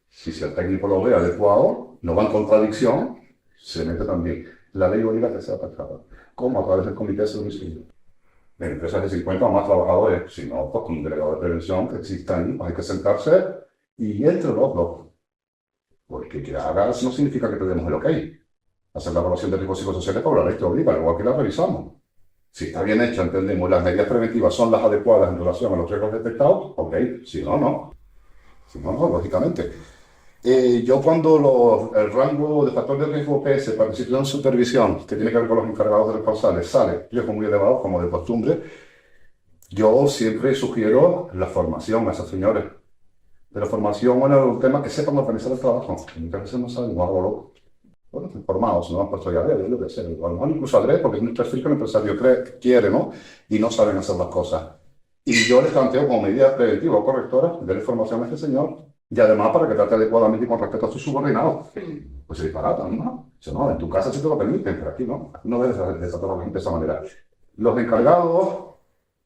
Si el técnico lo ve adecuado, no va en contradicción, se mete también. La ley obliga a que sea atacada. ¿Cómo? A través del comité de servicio. En empresas de 50 o más trabajadores, si no, pues con un delegado de prevención que exista ahí, pues hay que sentarse y entre los dos. Porque que hagas no significa que te demos el ok. Hacer la evaluación de riesgos psicosociales por la ley te obliga, igual que la revisamos. Si está bien hecha, entendemos, las medidas preventivas son las adecuadas en relación a los riesgos detectados, ok. Si no, no. Si no, no, lógicamente. Yo cuando el rango de factor de riesgo PS para institución de supervisión, que tiene que ver con los encargados de responsables, sale riesgo muy elevado, como de costumbre, yo siempre sugiero la formación a esos señores. De la formación, bueno, un tema que sepan organizar el trabajo. Muchas veces no saben, no hago loco. Bueno, informados, no han puesto ya de lo que sea. A lo mejor incluso adrede, porque es un perfil que el empresario quiere, ¿no? Y no saben hacer las cosas. Y yo les planteo como medida preventiva o correctora, de la información a este señor, y además para que trate adecuadamente y con respeto a sus subordinados. Pues se disparatan, ¿no? Dice, no, en tu casa sí te lo permiten, pero aquí no. Aquí no debes desatar a la gente de esa manera. Los encargados,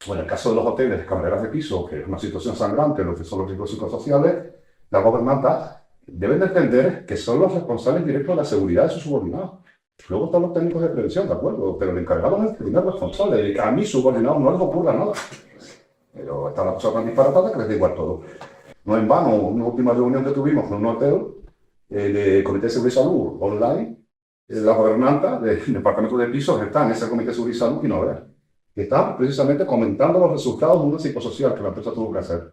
o en el caso de los hoteles, camareras de piso, que es una situación sangrante, lo que son los riesgos psicosociales, la gobernanza deben de entender que son los responsables directos de la seguridad de sus subordinados. Luego están los técnicos de prevención, ¿de acuerdo? Pero el encargado es el primer responsable, de que a mis subordinados no les ocurra nada. Pero están las cosas tan disparatadas que les da igual todo. No en vano, una última reunión que tuvimos con un hotel de Comité de Seguridad y Salud online, la gobernanta del departamento de pisos está en ese Comité de Seguridad y Salud y no vean. Que está precisamente comentando los resultados de una psicosocial que la empresa tuvo que hacer.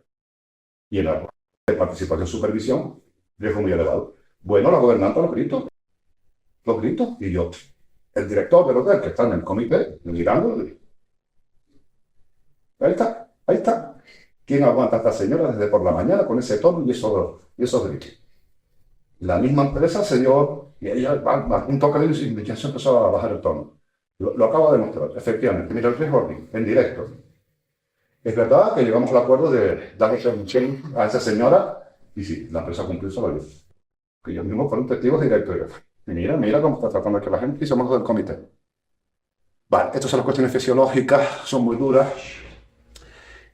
Y en la de participación y supervisión, riesgo muy elevado. Bueno, la gobernanta los gritos, y yo, el director del hotel que está en el comité, mirando, ahí está. ¿Quién aguanta a esta señora desde por la mañana con ese tono y esos gritos? La misma empresa, señor, y ella va un toque de y ya se empezó a bajar el tono. Lo acabo de demostrar, efectivamente. Mira el riesgo en directo. Es verdad que llegamos al acuerdo de darle permisión a esa señora y sí, la empresa cumplió su ley. Que ellos mismos fueron testigos directos. Y mira cómo está tratando aquí la gente y somos del comité. Vale, estas son las cuestiones fisiológicas, son muy duras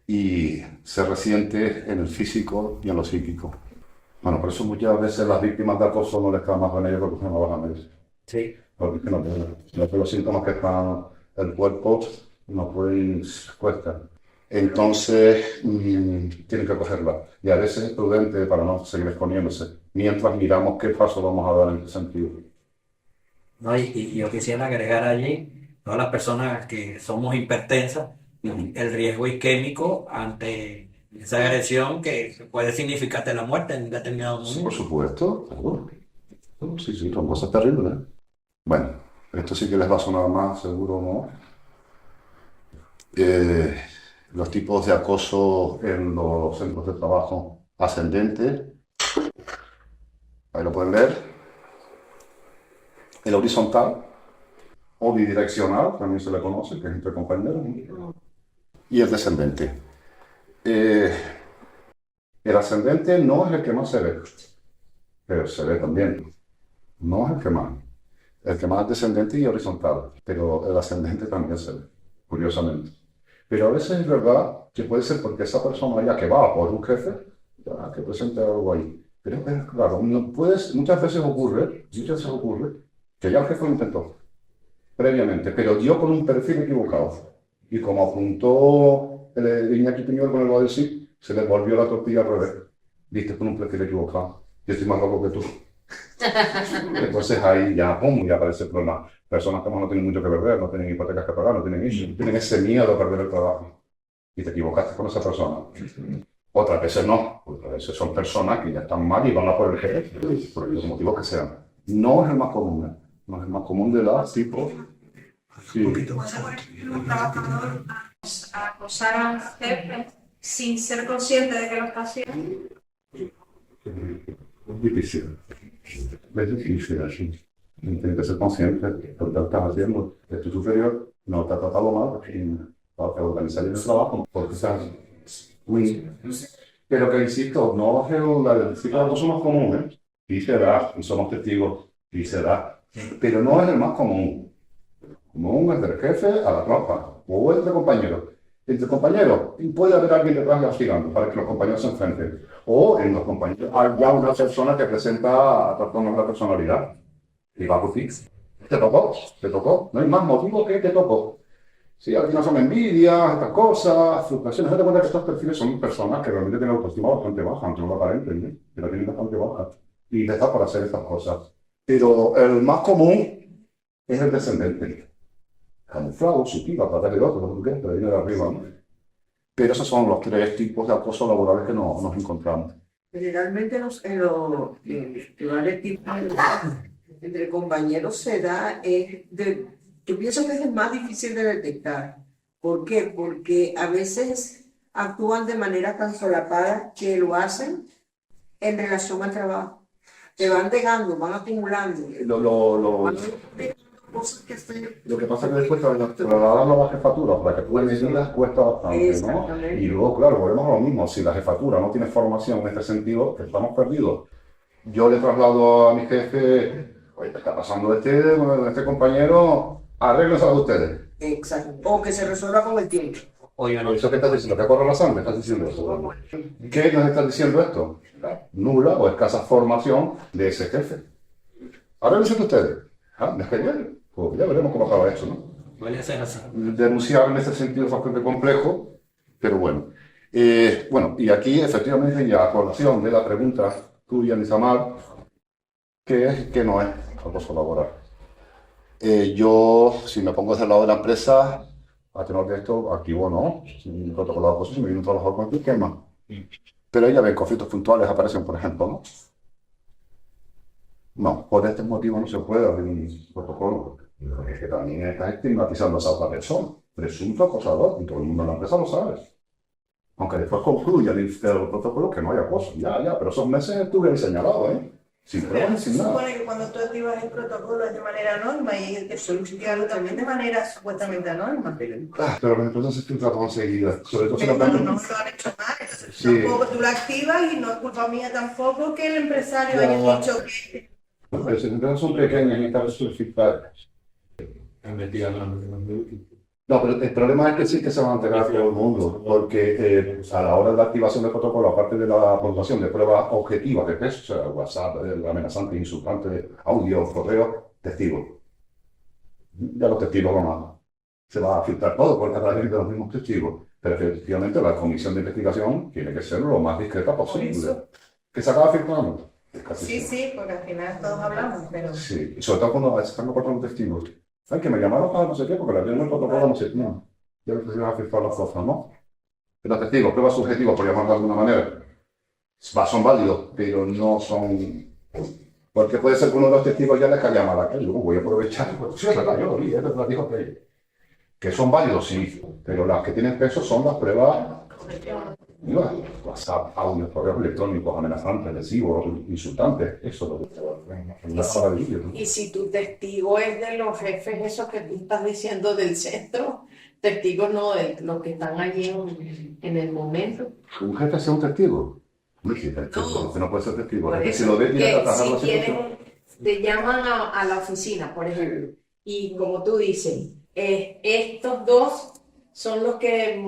y se resiente en el físico y en lo psíquico. Bueno, por eso muchas veces las víctimas de acoso no les queda más remedio que coger una baja médica. Sí. Porque no tienen los síntomas que están el cuerpo, no pueden, cuesta. Entonces, tienen que cogerla. Y a veces es prudente para no seguir exponiéndose, mientras miramos qué paso vamos a dar en ese sentido. No, y yo quisiera agregar allí, todas las personas que somos hipertensas, el riesgo isquémico ante esa agresión que puede significarte la muerte en un determinado momento. Sí, por supuesto, seguro. Sí, son cosas terribles, ¿eh? Bueno, esto sí que les va a sonar más, seguro, ¿no? Los tipos de acoso en los centros de trabajo ascendente, ahí lo pueden leer. El horizontal o bidireccional, también se le conoce, que es entre compañeros. Y el descendente. El ascendente no es el que más se ve, pero se ve también. No es el que más. El que más es descendente y horizontal, pero el ascendente también se ve, curiosamente. Pero a veces es verdad que puede ser porque esa persona ya que va por un jefe, ya que presente algo ahí. Pero claro, muchas veces ocurre que ya el jefe lo intentó previamente, pero dio con un perfil equivocado. Y como apuntó el Iñaki Piñol con el Guadalcí, se le volvió la tortilla al revés. Viste con un perfil equivocado. Yo estoy más loco que tú. Entonces ahí ya, ¡pum!, ya aparece el problema. Personas que no tienen mucho que perder, no tienen hipotecas que pagar, no tienen eso, tienen ese miedo a perder el trabajo. Y te equivocaste con esa persona. Otras veces no, otras veces son personas que ya están mal y van a por el jefe, por los motivos que sean. No es el más común, ¿eh? No es el más común de los tipos. Sí. ¿Puede, por ejemplo, un trabajador acosar a un jefe sin ser consciente de que lo está haciendo. Es difícil. Es difícil así. Tienes que ser consciente de lo que estás haciendo. De tu superior no te ha tratado mal para organizar el trabajo. Porque estás muy... Pero que insisto, no regular, sí que no somos comunes. Y se da, y somos testigos, y se da. Pero no es el más común. Común es del jefe a la tropa, o entre compañeros. Entre compañeros, puede haber alguien detrás castigando para que los compañeros se enfrenten. O en los compañeros hay ya una persona que presenta trastornos de la personalidad. Y va por ti. Te tocó. No hay más motivo que te tocó. Sí, al final son envidias, estas cosas, frustraciones. Date cuenta que estos perfiles son personas que realmente tienen autoestima bastante baja, aunque no lo aparenten, ¿eh? Que la tienen bastante baja. Y les da para hacer estas cosas. Pero el más común es el descendente. Camuflado, sutil, a través de otro, lo que quieras, viene de arriba, ¿no? Pero esos son los 3 tipos de acoso laborales que nos encontramos. Generalmente en los festivales tipo entre compañeros se da, yo pienso que es el más difícil de detectar. ¿Por qué? Porque a veces actúan de manera tan solapada que lo hacen en relación al trabajo. Te van dejando, van acumulando. Cosas que hacer. Lo que pasa es que después trasladarlo a la jefatura para que tú decidas cuesta bastante, ¿no? Y luego, claro, volvemos a lo mismo. Si la jefatura no tiene formación en este sentido, estamos perdidos. Yo le traslado a mi jefe, oye, ¿qué está pasando este compañero? Arréglense a ustedes. Exacto. O que se resuelva con el tiempo. Oye, no, ¿Eso qué estás diciendo? ¿Que corre la sangre? ¿Estás diciendo eso? ¿Qué nos estás diciendo esto? La nula o escasa formación de ese jefe. Arréglense ustedes. Ah, es genial. Pues ya veremos cómo acaba eso, ¿no? suele ser así. Denunciar en ese sentido es bastante complejo, pero bueno. Bueno, y aquí efectivamente ya a colación de la pregunta tuya, Nisamar, ¿qué es y qué no es acoso laboral? Yo, si me pongo desde el lado de la empresa, a tenor de esto, activo no, sin un protocolo de acoso, si me viene un trabajador con el quema. Pero ella ve conflictos puntuales aparecen, por ejemplo, ¿no? No, por este motivo no se puede abrir un protocolo. Es que también estás estigmatizando a esa otra persona, presunto acosador, y todo el mundo en la empresa lo sabe. Aunque después concluya el protocolo que no hay acoso. Ya, pero esos meses estuve ahí señalado, ¿eh? Sin pruebas, sin nada. Se supone que cuando tú activas el protocolo es de manera anónima y el que solicita también de manera supuestamente anónima. Pero las empresas se filtran enseguida. Sobre todo Pero no lo han hecho mal, entonces tampoco tú lo activas y no es culpa mía tampoco que el empresario haya dicho que... Pero las empresas son pequeñas y están solicitadas. No, pero el problema es que sí que se van a entregar a todo el mundo, porque a la hora de la activación del protocolo, aparte de la aportación de pruebas objetivas de peso, o sea, WhatsApp, amenazante, insultante, audio, correo, testigos. Ya los testigos se va a filtrar todo por a través de los mismos testigos, pero efectivamente la comisión de investigación tiene que ser lo más discreta posible. ¿Que se acaba filtrando? Sí, porque al final todos hablamos, pero... Sí, y sobre todo cuando se están cortando testigos. Ay, que me llamaron para no sé qué, porque la vieron en el protocolo, no sé qué. No, ya no se van a filtrar las cosas, ¿no? Los testigos, pruebas subjetivas, por llamarlo de alguna manera, son válidos, pero no son... Porque puede ser que uno de los testigos ya les caiga mal a aquel, luego voy a aprovechar, pues sí, es verdad, yo lo vi, es verdad, dijo que son válidos, sí, pero las que tienen peso son las pruebas... WhatsApp, audios, correos electrónicos, amenazantes, lesivos, insultantes, eso es lo que Y si tu testigo es de los jefes esos que tú estás diciendo del centro, testigos no de los que están allí en el momento. ¿Un jefe sea un testigo? No puede ser testigo. Si lo ve, te llaman a la oficina, por ejemplo, y como tú dices, estos dos son los que,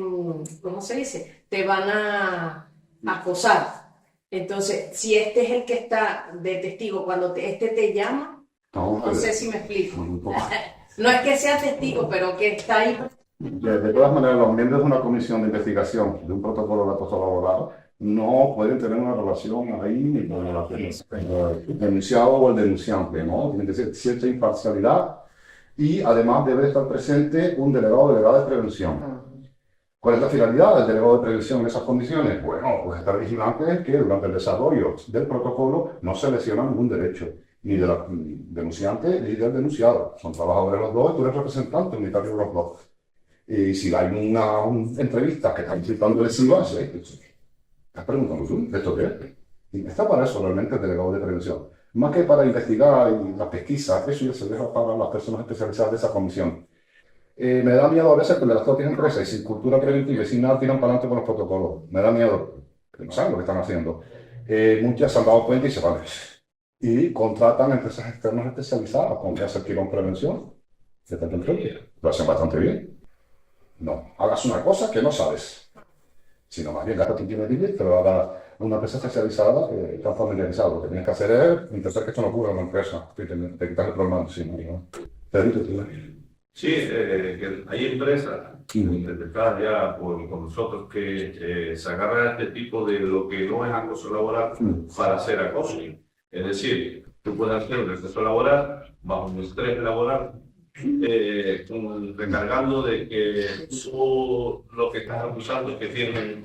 ¿cómo se dice? Te van a acosar. Entonces, si este es el que está de testigo, cuando este te llama, no sé si me explico. No es que sea testigo, pero que está ahí. De todas maneras, los miembros de una comisión de investigación de un protocolo de acoso laboral no pueden tener una relación ahí ni con el denunciado o el denunciante, ¿no? Tiene que ser cierta imparcialidad y además debe estar presente un delegado o delegada de prevención. ¿Cuál es la finalidad del delegado de prevención en esas condiciones? Bueno, pues estar vigilante que durante el desarrollo del protocolo no se lesiona ningún derecho, ni del denunciante ni del denunciado. Son trabajadores los dos y tú eres representante unitario de los dos. Y si hay una entrevista que está implicando el silbaje, estás preguntando tú, ¿esto qué es? Y está para eso realmente el delegado de prevención. Más que para investigar y la pesquisa, eso ya se deja para las personas especializadas de esa comisión. Me da miedo a veces que las propias empresas y sin cultura preventiva y sin nada tiran para adelante con los protocolos. Me da miedo, que no saben lo que están haciendo. Muchas se han dado cuenta y se van. Y contratan empresas externas especializadas con que hacer con prevención. Que te enfrente. Lo hacen bastante bien. No, hagas una cosa que no sabes. Sino más bien gasta tu tiempo y pero haga una empresa especializada que está familiarizada. Lo que tienes que hacer es intentar que esto no ocurra en la empresa. Te quitas el problema encima, ¿no? Sí, que hay empresas detectadas ya por nosotros que se agarran a este tipo de lo que no es acoso laboral para hacer acoso. Es decir, tú puedes hacer un exceso laboral bajo un estrés laboral, recargando de que tú lo que estás acusando es que tienen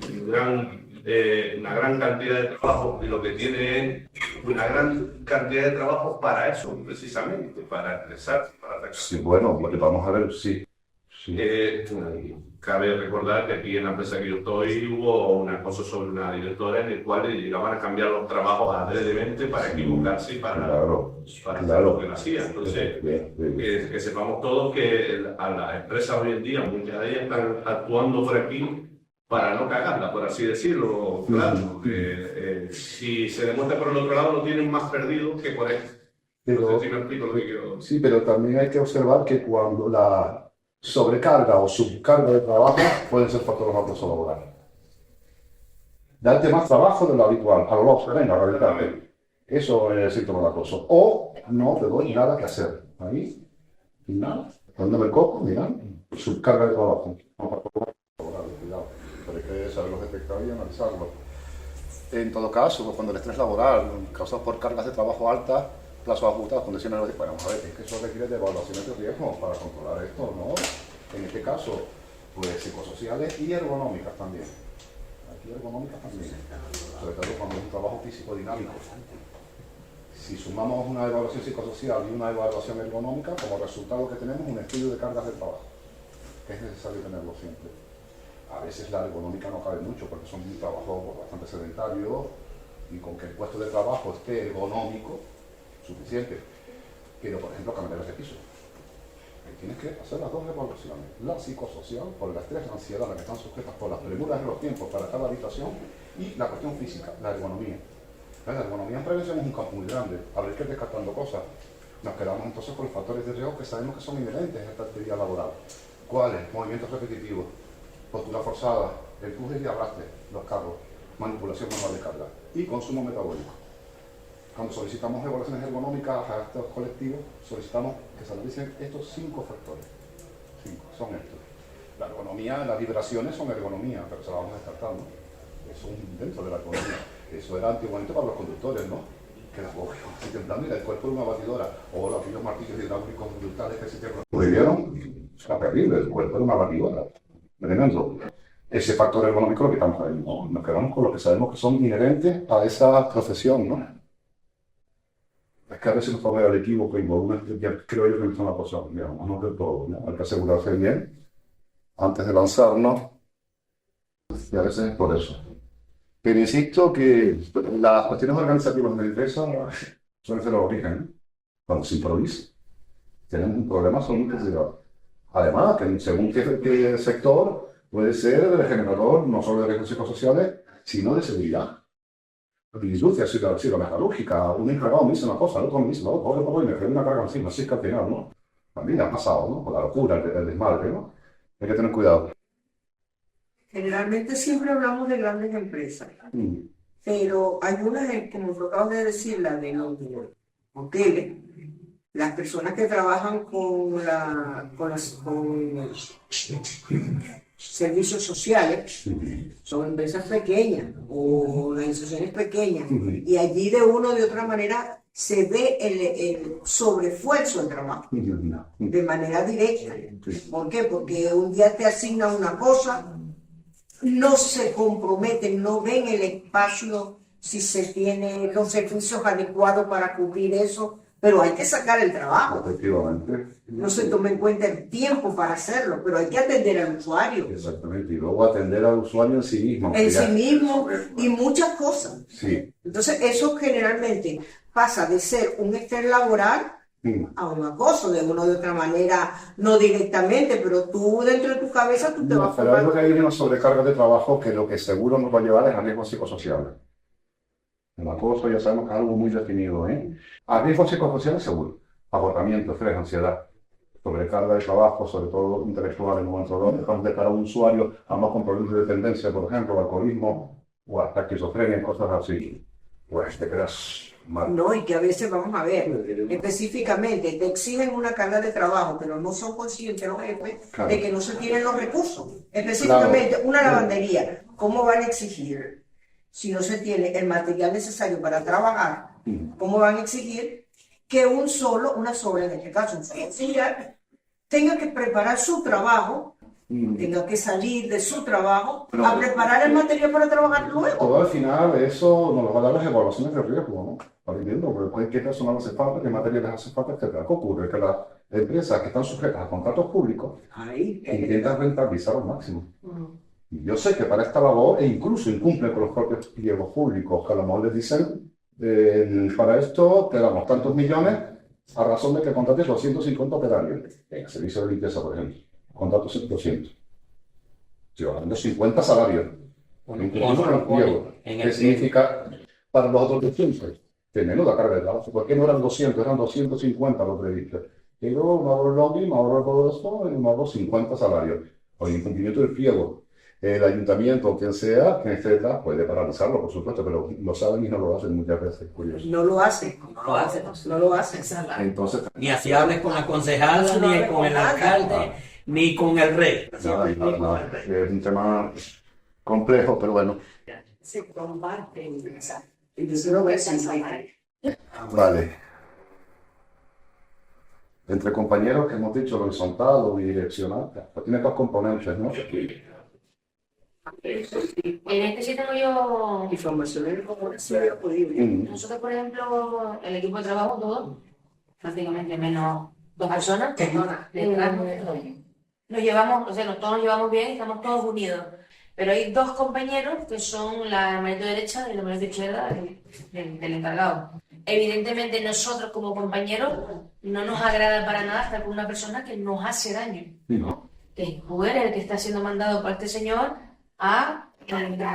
una gran cantidad de trabajo y lo que tiene es una gran cantidad de trabajo para eso, precisamente, para estresarse, para atacar. Sí, bueno, vamos a ver, sí. Cabe recordar que aquí en la empresa que yo estoy hubo un acoso sobre una directora en el cual le llegaban a cambiar los trabajos adrederamente para equivocarse y para hacer lo que no hacía. Entonces, que sepamos todos que a las empresas hoy en día, muchas de ellas están actuando por aquí para no cagarla, por así decirlo. Claro, si se demuestra por el otro lado, lo tienen más perdido que por esto. Pero, no sé si me explico lo que quiero. Sí, pero también hay que observar que cuando la sobrecarga o subcarga de trabajo pueden ser factores de acoso laboral. Darte más trabajo de lo habitual, a lo loco, venga, rehabilitarte. Eso es el síntoma de acoso. O no te doy nada que hacer. Ahí, nada. Dándome el coco, mira, subcarga de trabajo. Cuidado, pero hay que saberlo detectar y analizarlo. En todo caso, cuando el estrés laboral causado por cargas de trabajo altas, plazos ajustados, condiciones de bueno, vamos a ver, es que eso requiere de evaluaciones de riesgo para controlar esto, ¿no? En este caso, pues psicosociales y ergonómicas también. Aquí ergonómicas también, sobre todo cuando es un trabajo físico dinámico. Si sumamos una evaluación psicosocial y una evaluación ergonómica, como resultado que tenemos un estudio de cargas de trabajo, que es necesario tenerlo siempre. A veces la ergonómica no cabe mucho porque son un trabajo bastante sedentario y con que el puesto de trabajo esté ergonómico, suficiente, pero por ejemplo camareros de piso. Tienes que hacer las dos evaluaciones, la psicosocial por el estrés, la ansiedad, la que están sujetas por las premuras de los tiempos para cada habitación y la cuestión física, la ergonomía. La ergonomía en prevención es un campo muy grande, habría que ir descartando cosas. Nos quedamos entonces con los factores de riesgo que sabemos que son inherentes a esta actividad laboral. ¿Cuáles? Movimientos repetitivos, postura forzada, empuje y arrastre, los carros, manipulación manual de carga y consumo metabólico. Cuando solicitamos evaluaciones ergonómicas a estos colectivos, solicitamos que se analicen estos 5 factores. 5, son estos. La ergonomía, las vibraciones son ergonomía, pero se la vamos descartando. Eso es un invento de la ergonomía. Eso era antiguamente para los conductores, ¿no? Que la boca así temblando y el cuerpo era una batidora. O aquellos martillos hidráulicos brutales que se prohibieron. Era terrible, el cuerpo era una batidora. Tremendo. Ese factor ergonómico lo quitamos ahí, ¿no? Nos quedamos con lo que sabemos que son inherentes a esa profesión, ¿no? Es que a veces nos podemos ver al equívoco y creo yo que no es una cosa, digamos, no del todo, ¿no? Hay que asegurarse bien antes de lanzarnos y a veces es por eso. Pero insisto que las cuestiones organizativas de la empresa suelen ser el origen, ¿eh? Cuando se improvisa, tenemos un problema son muy complicado. Además, que según qué sector puede ser generador no solo de riesgos psicosociales, sino de seguridad. La industria metalúrgica, un encargado me dice una cosa, el otro me dice la otra, y me quedé una carga encima, así es que al final, ¿no? También ha pasado, ¿no? Con la locura, el desmadre, ¿no? Hay que tener cuidado. Generalmente siempre hablamos de grandes empresas, pero hay unas, como tú acabas de decir, la de los hoteles, las personas que trabajan con servicios sociales, son empresas pequeñas o organizaciones pequeñas, y allí de una o de otra manera se ve el sobreesfuerzo del trabajo, de manera directa. ¿Por qué? Porque un día te asignan una cosa, no se comprometen, no ven el espacio, si se tiene los servicios adecuados para cubrir eso, pero hay que sacar el trabajo. Efectivamente. No se toma en cuenta el tiempo para hacerlo, pero hay que atender al usuario. Exactamente, y luego atender al usuario en sí mismo. En sí mismo y muchas cosas. Sí. Entonces, eso generalmente pasa de ser un estrés laboral a un acoso, de una u otra manera, no directamente, pero tú dentro de tu cabeza tú te vas a Pero hay que hay una sobrecarga de trabajo que lo que seguro nos va a llevar es a riesgos psicosociales. El acoso ya sabemos que es algo muy definido, ¿eh? A riesgos psicosociales seguro. Agotamiento, estrés, ansiedad, sobrecarga de trabajo, sobre todo intelectual, en un momento dado, dejamos de cara a un usuario, además con problemas de dependencia, por ejemplo, alcoholismo o hasta esquizofrenia, cosas así. Pues te quedas mal. No, y que a veces, vamos a ver, específicamente te exigen una carga de trabajo, pero no son conscientes los jefes de que no se tienen los recursos. Específicamente, una lavandería, ¿cómo van a exigir si no se tiene el material necesario para trabajar? ¿Cómo van a exigir que una sola, en este caso, un solo auxiliar, tenga que preparar su trabajo, tenga que salir de su trabajo a preparar el material para trabajar luego? Todo al final eso nos lo va a dar las evaluaciones de riesgo, ¿no? Para viendo qué personal hace falta, qué materiales hace falta, etcétera. ¿Qué ocurre? Que las empresas que están sujetas a contratos públicos intentan rentabilizar al máximo. Y yo sé que para esta labor, e incluso incumplen con los propios pliegos públicos, que a lo mejor les dicen, para esto te damos tantos millones a razón de que contrates 250 operarios en el servicio de limpieza, por ejemplo. Contratos 200. Estoy hablando de 50 salarios. Incluso en el pliego. ¿Qué significa para los otros 200? Que menuda carga de trabajo. ¿Por qué no eran 200? Eran 250 lo previsto. Y luego me ahorro el lobby, me ahorro todo esto y me ahorro 50 salarios. O el incumplimiento del pliego. El ayuntamiento o quien sea, que etcétera, puede paralizarlo, por supuesto, pero lo saben y no lo hacen muchas veces. Curioso. No lo hacen. No lo hacen. Entonces, Ni así hables con la concejala, ni con el alcalde, ni con el rey. nada. Es un tema complejo, pero bueno. Se comparten. Y yo no voy a sentir. Vale. Entre compañeros que hemos dicho, lo horizontal o bidireccional, pues tiene dos componentes, ¿no? En este sí tengo yo... Información en comunicación. Nosotros, por ejemplo, el equipo de trabajo, todos, prácticamente menos 2 personas, nos llevamos, o sea, todos nos llevamos bien, estamos todos unidos. Pero hay 2 compañeros que son la manito derecha y la manito izquierda del encargado. Evidentemente nosotros como compañeros no nos agrada para nada estar con una persona que nos hace daño, ¿no? Que tú eres el que está siendo mandado por este señor a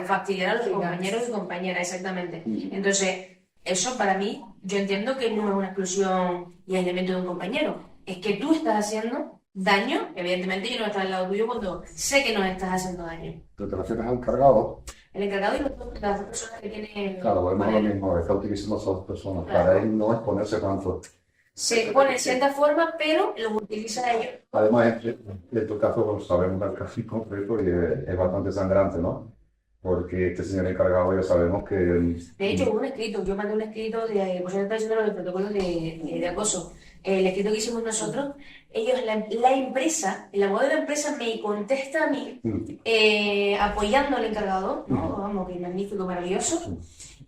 fastidiar a los compañeros y compañeras, exactamente. Entonces, eso para mí, yo entiendo que no es una exclusión y aislamiento de un compañero, es que tú estás haciendo daño, evidentemente yo no voy a estar al lado tuyo cuando sé que nos estás haciendo daño. ¿Te refieres al encargado? El encargado y las personas que tienen... Claro, vemos lo mismo, está utilizando a esas personas. Claro. Para él no exponerse tanto. Se pone en cierta forma, pero los utiliza ellos. Además, en tu caso, bueno, sabemos el caso concreto y es bastante sangrante, ¿no? Porque este señor encargado ya sabemos que... De hecho, hubo un escrito, yo mandé un escrito de, pues yo estaba diciendo los protocolos de acoso. El escrito que hicimos nosotros, ellos, la empresa, el abogado de la empresa me contesta a mí, apoyando al encargado, ¿no? Vamos, que magnífico, maravilloso.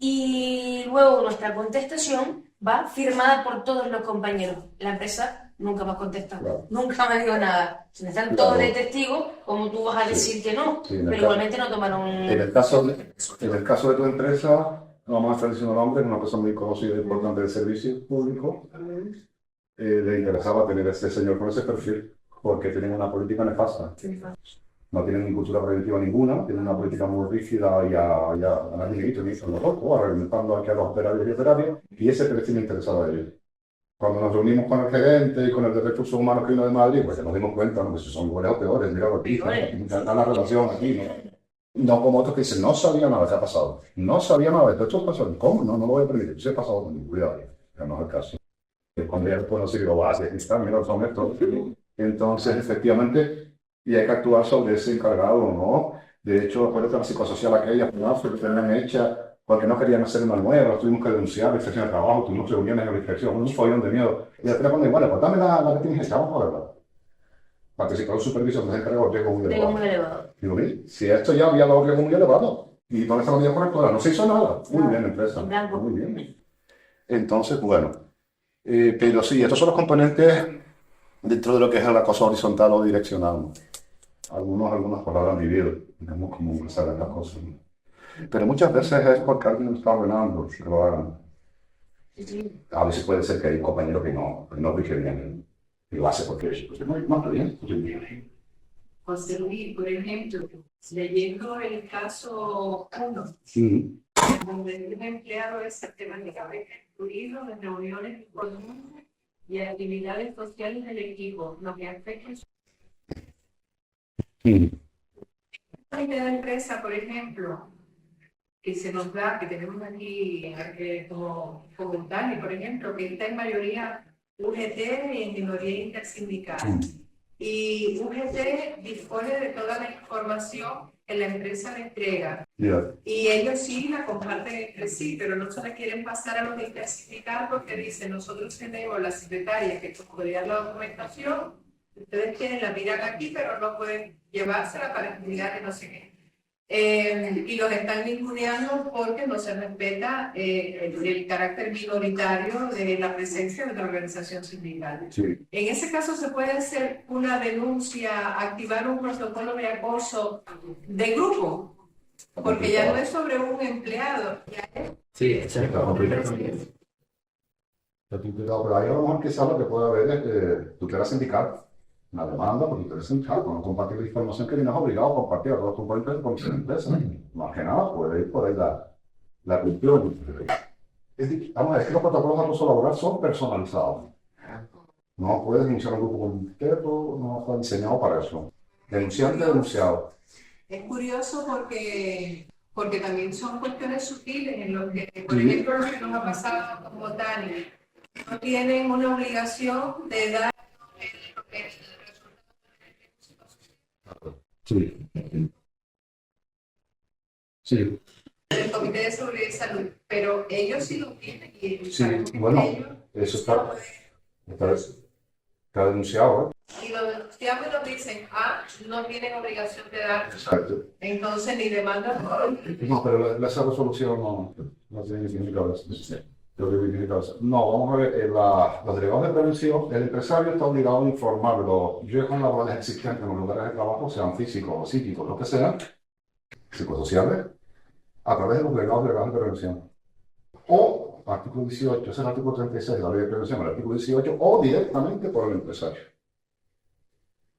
Y luego nuestra contestación va firmada por todos los compañeros. La empresa nunca me ha contestado, Claro. nunca me dijo nada. Están todos de testigos, como tú vas a decir que no, pero igualmente no tomaron... En el caso de tu empresa, no vamos a estar diciendo nombres, una persona muy conocida e importante del servicio público, le interesaba tener a este señor con ese perfil porque tienen una política nefasta. No tienen cultura preventiva ninguna, tienen una política muy rígida y a nadie le quita los locos, argumentando aquí a los operarios y operarias, y ese perfil le interesaba a ellos. Cuando nos reunimos con el gerente y con el de recursos humanos que vino de Madrid, pues ya nos dimos cuenta, ¿no? Que si son iguales o peores, mira aquí, está la relación aquí, ¿no? No como otros que dicen, no sabía nada, ¿qué ha pasado? No sabía nada, esto pasó, ¿cómo? No lo voy a permitir, se ha pasado conmigo, cuidado, ya no es el caso. Cuando ya después no se digo, va, aquí está, mira, son estos. Entonces, efectivamente, y hay que actuar sobre ese encargado, ¿no? De hecho, acuérdate de la psicosocial aquella, que tenían hecha, porque no querían hacer una nueva, tuvimos que denunciar la inspección de trabajo, tuvimos reuniones en la inspección, un follón de miedo. Y al final cuando igual, pues dame la que tienes hecha, vamos a verla. Participar en supervisión de ese encargado riesgo muy elevado. Digo, mira, si esto ya había dado riesgo muy elevado, y dónde está la medida correctora, no se hizo nada. Muy bien, empresa. Muy bien. Entonces, bueno. Pero sí, estos son los componentes dentro de lo que es el acoso horizontal o direccional, ¿no? Algunos pues lo habrán vivido, es muy común que se hagan las cosas, ¿no? Pero muchas veces es porque alguien está ordenando que lo hagan. A veces puede ser que hay un compañero que no rige bien y lo hace porque pues, no está bien. José Luis, por ejemplo, leyendo el caso 1, Sí. donde un empleado es sistemáticamente excluido de reuniones comunes y actividades sociales del equipo, lo que afecta a la empresa, por ejemplo, que se nos da, que tenemos aquí como Dani, por ejemplo, que está en mayoría UGT y en minoría intersindical. Y UGT dispone de toda la información que la empresa le entrega. Yeah. Y ellos sí la comparten entre sí, pero no se la quieren pasar a los intersindical porque dicen, nosotros tenemos la secretaria que custodia la documentación, ustedes tienen la miran aquí, pero no pueden llevársela para actividad de no sé qué. Y los están ninguneando porque no se respeta el carácter minoritario de la presencia de la organización sindical. Sí. En ese caso se puede hacer una denuncia, activar un protocolo de acoso de grupo, porque ya no es sobre un empleado. Ya es... Sí, exacto. Pero ahí a lo mejor quizás lo que puede haber es tutela sindical, una demanda por tutela sindical, con no compartir la información que tienes obligado a compartir a todos tus compañeros con tu empresa. Más que nada puede ir por ahí la cuestión. Vamos a ver, es que los protocolos de acoso laboral son personalizados. No puedes denunciar a un grupo completo, no está diseñado para eso. Denunciante, denunciado. Es curioso porque también son cuestiones sutiles en los que, por ejemplo, lo que nos ha pasado como Dani, no tienen una obligación de dar Sí. Sí. el Comité de Seguridad y Salud, pero ellos sí lo tienen y Sí, bueno, eso está denunciado, ¿eh? y lo denunciamos y nos dicen, no tienen obligación de dar, Exacto. entonces ni demandan. No, pero esa resolución no tiene que significar eso. No, vamos a ver, los delegados de prevención, el empresario está obligado a informar de los riesgos laborales existentes en los lugares de trabajo, sean físicos o psíquicos, lo que sean, psicosociales, a través de los delegados de prevención. O, artículo 18, ese es el artículo 36 de la ley de prevención, el artículo 18, o directamente por el empresario.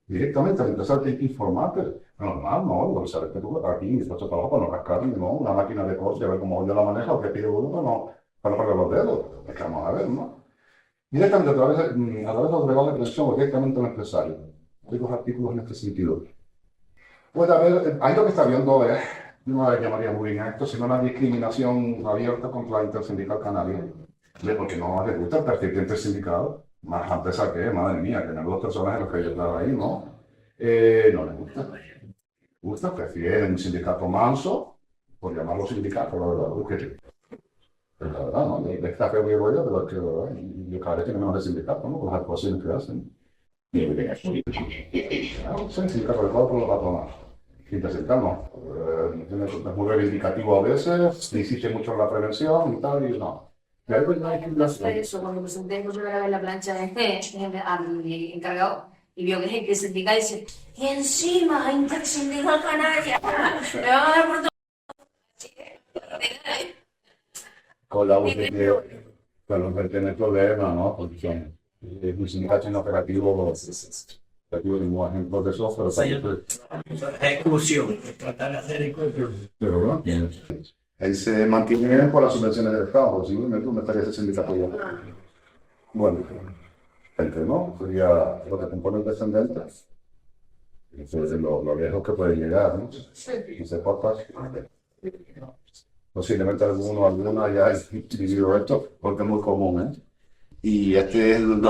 Directamente el empresario tiene que informarte. Normal, no, porque sabes que tú aquí en este trabajo para no rascar, no, una máquina de corte, a ver cómo yo la manejo, o qué pide uno, para no pagar los dedos. Es que vamos a ver, ¿no? Directamente a través de los delegados de prevención o directamente al empresario. Hay dos artículos en este sentido. Puede haber, ahí lo que está viendo es, no le llamaría muy bien a esto, sino una discriminación abierta contra la intersindical canaria. Porque no les gusta el perfil intersindical, más la empresa que, madre mía, que dos personas en los que yo estaba ahí, ¿no? No les gusta. Prefieren un sindicato manso, por llamarlo sindicato, la verdad, porque pero la verdad, ¿no? Está feo que voy yo, pero es que yo cada vez tiene menos de sindicato, ¿no? Con las actuaciones que hacen. Sí, sindicato de por los patronatos. Intersindical no. Es muy reivindicativo a veces, insiste mucho en la prevención y tal, y no. Y ahí pues no hay que Eso, cuando presenté por primera vez la plancha al encargado, y vio que es intersindical, dice, y encima intersindical canaria, le van a dar por todo. con la UGT, con los que tienen problemas, ¿no? Porque son un sindicato inoperativo, como ejemplo de eso, pero ejecución, tratar de hacer ejecución. pero bueno, ahí se mantiene por las subvenciones del Estado, si no me estaría ese sindicato ya. Bueno, gente, ¿no? Sería lo que compone el descendente. Lo lejos que puede llegar, ¿no? Y se porta. Posiblemente alguna ya ha vivido esto, porque es muy común, ¿eh? Y este es el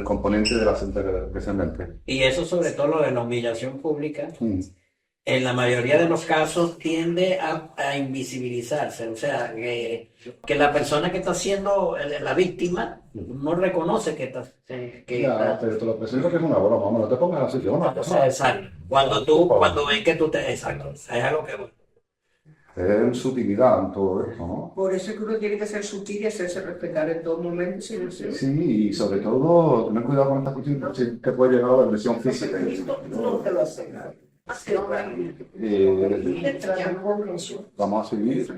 componente de la descendente. Y eso sobre todo lo de la humillación pública, en la mayoría de los casos tiende a invisibilizarse, o sea, que la persona que está siendo la víctima no reconoce que está... Pero te lo presento que es una broma, no te pongas así, que es una cosa. Exacto, cuando ven que tú te... Exacto, es algo que... es sutilidad en todo esto, ¿no? Por eso es que uno tiene que ser sutil y hacerse respetar en todo momento. Sí, y sobre todo tener cuidado con estas cuestiones que puede llegar a la agresión física. No te lo hace nada. Vamos a seguir.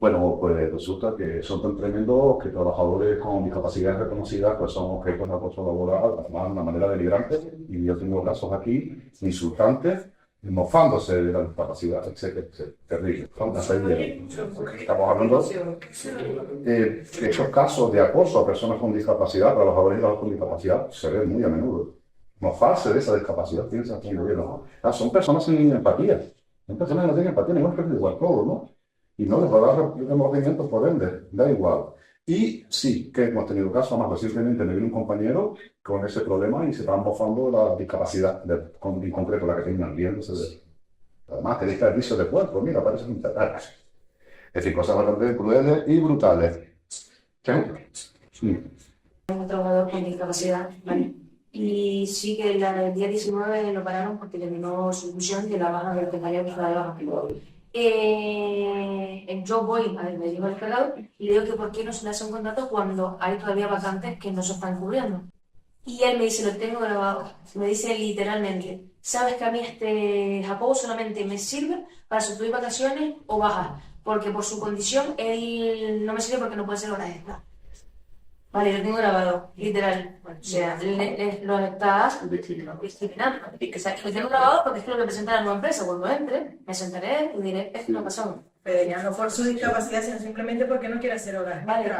Bueno, pues resulta que son tan tremendos que trabajadores con discapacidades reconocidas pues son objetos de acoso laboral, además de una manera deliberante, y yo tengo casos aquí insultantes, mofándose de la discapacidad, etcétera, etcétera. Terrible. Estamos hablando de estos casos de acoso a personas con discapacidad, trabajadores con discapacidad, se ven muy a menudo. Mofarse de esa discapacidad, piensa que no. Son personas sin empatía, son personas que no tienen empatía, ningún es igual todo, ¿no? Y no les va a dar remordimiento por ende, da igual. Y sí, que hemos tenido casos, más recientemente me vino un compañero con ese problema y se estaban mofando la discapacidad, en concreto la que tenían, riéndose. Además, que desperdicio de cuerpo, mira, parece un teatro. Es decir, cosas bastante crueles y brutales. Un trabajador con discapacidad, ¿vale? Y sí que el día 19 lo pararon porque terminó su función de la baja del compañero que estaba de baja. Yo voy a ver, me dijo el encargado y le digo que por qué no se le hace un contrato cuando hay todavía vacantes que no se están cubriendo. Y él me dice, lo tengo grabado, me dice literalmente, sabes que a mí este Jacobo solamente me sirve para sustituir vacaciones o bajas, porque por su condición él no me sirve porque no puede hacer horas extra. Vale, lo tengo grabado, literal. O sea, lo estás discriminando. Lo tengo grabado porque es que lo representa la nueva empresa. Cuando entre, me sentaré y diré, esto no ha pasado. Pero ya no por su discapacidad, sino simplemente porque no quiere hacer horas. Vale.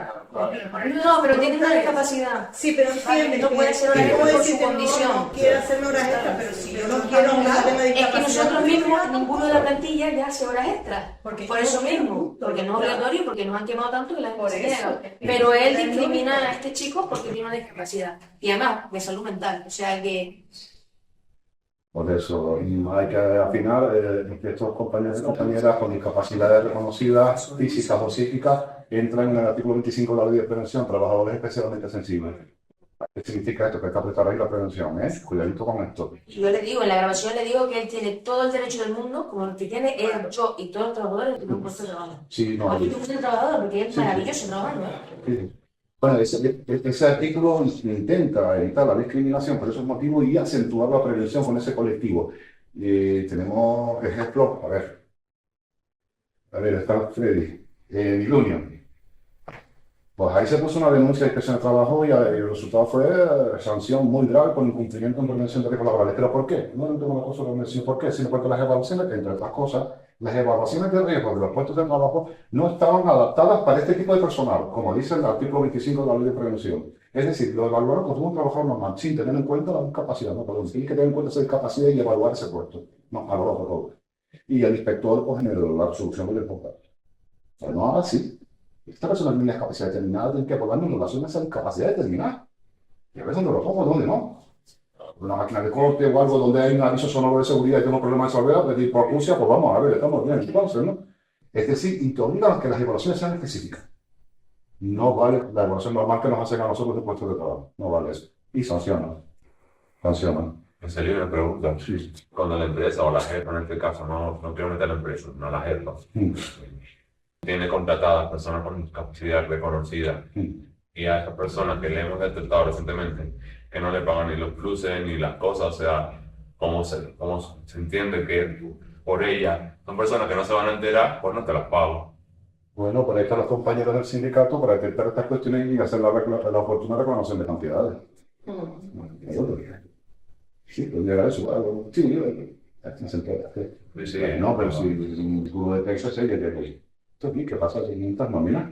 No, pero tiene una discapacidad. Sí, pero entiende. No puede hacer horas extra por su condición. No quiero hacerme horas extras, pero si yo no quiero un tema de discapacidad. Es que nosotros mismos, ninguno de la plantilla ya hace horas extras. Por eso mismo. Porque no es obligatorio, porque nos han quemado tanto que la gente se niega. Pero él discrimina a este chico porque tiene una discapacidad. Y además, de salud mental. O sea que... Por eso, hay que afinar que estos compañeros y compañeras con discapacidades reconocidas, físicas o psíquicas, entran en el artículo 25 de la Ley de Prevención, trabajadores especialmente sensibles. ¿Qué significa esto? Que hay que apretar ahí la prevención, ¿eh? Cuidadito con esto. Yo le digo, en la grabación le digo que él tiene todo el derecho del mundo, como el que tiene él, yo y todos los trabajadores, de un puesto de trabajo. Sí, no. Aquí tú eres trabajador, porque es maravilloso trabajando, ¿eh? Sí. Bueno, ese artículo intenta evitar la discriminación por esos motivos y acentuar la prevención con ese colectivo. Tenemos ejemplos, a ver, está Freddy, Milunion. Pues ahí se puso una denuncia de inspección de trabajo y el resultado fue sanción muy grave por incumplimiento en prevención de riesgos laborales. ¿Pero por qué? No tengo una cosa de decir por qué, sino porque las evaluaciones, entre otras cosas, las evaluaciones de riesgo de los puestos de trabajo no estaban adaptadas para este tipo de personal, como dice el artículo 25 de la Ley de Prevención. Es decir, lo evaluaron como un trabajador normal, sin tener en cuenta la discapacidad. No, perdón, tiene que tener en cuenta esa discapacidad y evaluar ese puesto. No, a lo todo. Y el inspector pues, generó la resolución del contrato. Pero no ahora sí. Esta persona tiene una discapacidad determinada, tiene que evaluar en relación a esa discapacidad determinada. Y a veces donde lo pongo, donde no. Una máquina de corte o algo donde hay un aviso sonoro de seguridad y tengo problemas de salvedad, pedir por acusia, pues vamos a ver, estamos bien, entonces, ¿no? Es decir, y te obligan a que las evaluaciones sean específicas. No vale la evaluación normal que nos hacen a nosotros de puestos de trabajo. No vale eso. Y sancionan. Sancionan. En serio, me preguntan, cuando la empresa o la jefa, en este caso, no quiero meter la empresa, no la jefa, tiene contratadas personas con discapacidad reconocida y a esas personas que le hemos detectado recientemente que no le pagan ni los pluses ni las cosas, o sea, cómo se entiende que por ella son personas que no se van a enterar, pues no te las pago. Bueno, por ahí están los compañeros del sindicato para detectar estas cuestiones y hacer la oportuna reclamación de cantidades. Sí, pues llega eso, algo. Sí, no se entera. Sí, no, pero si tú detectas, ya te esto aquí, ¿qué pasa si necesitas nóminas?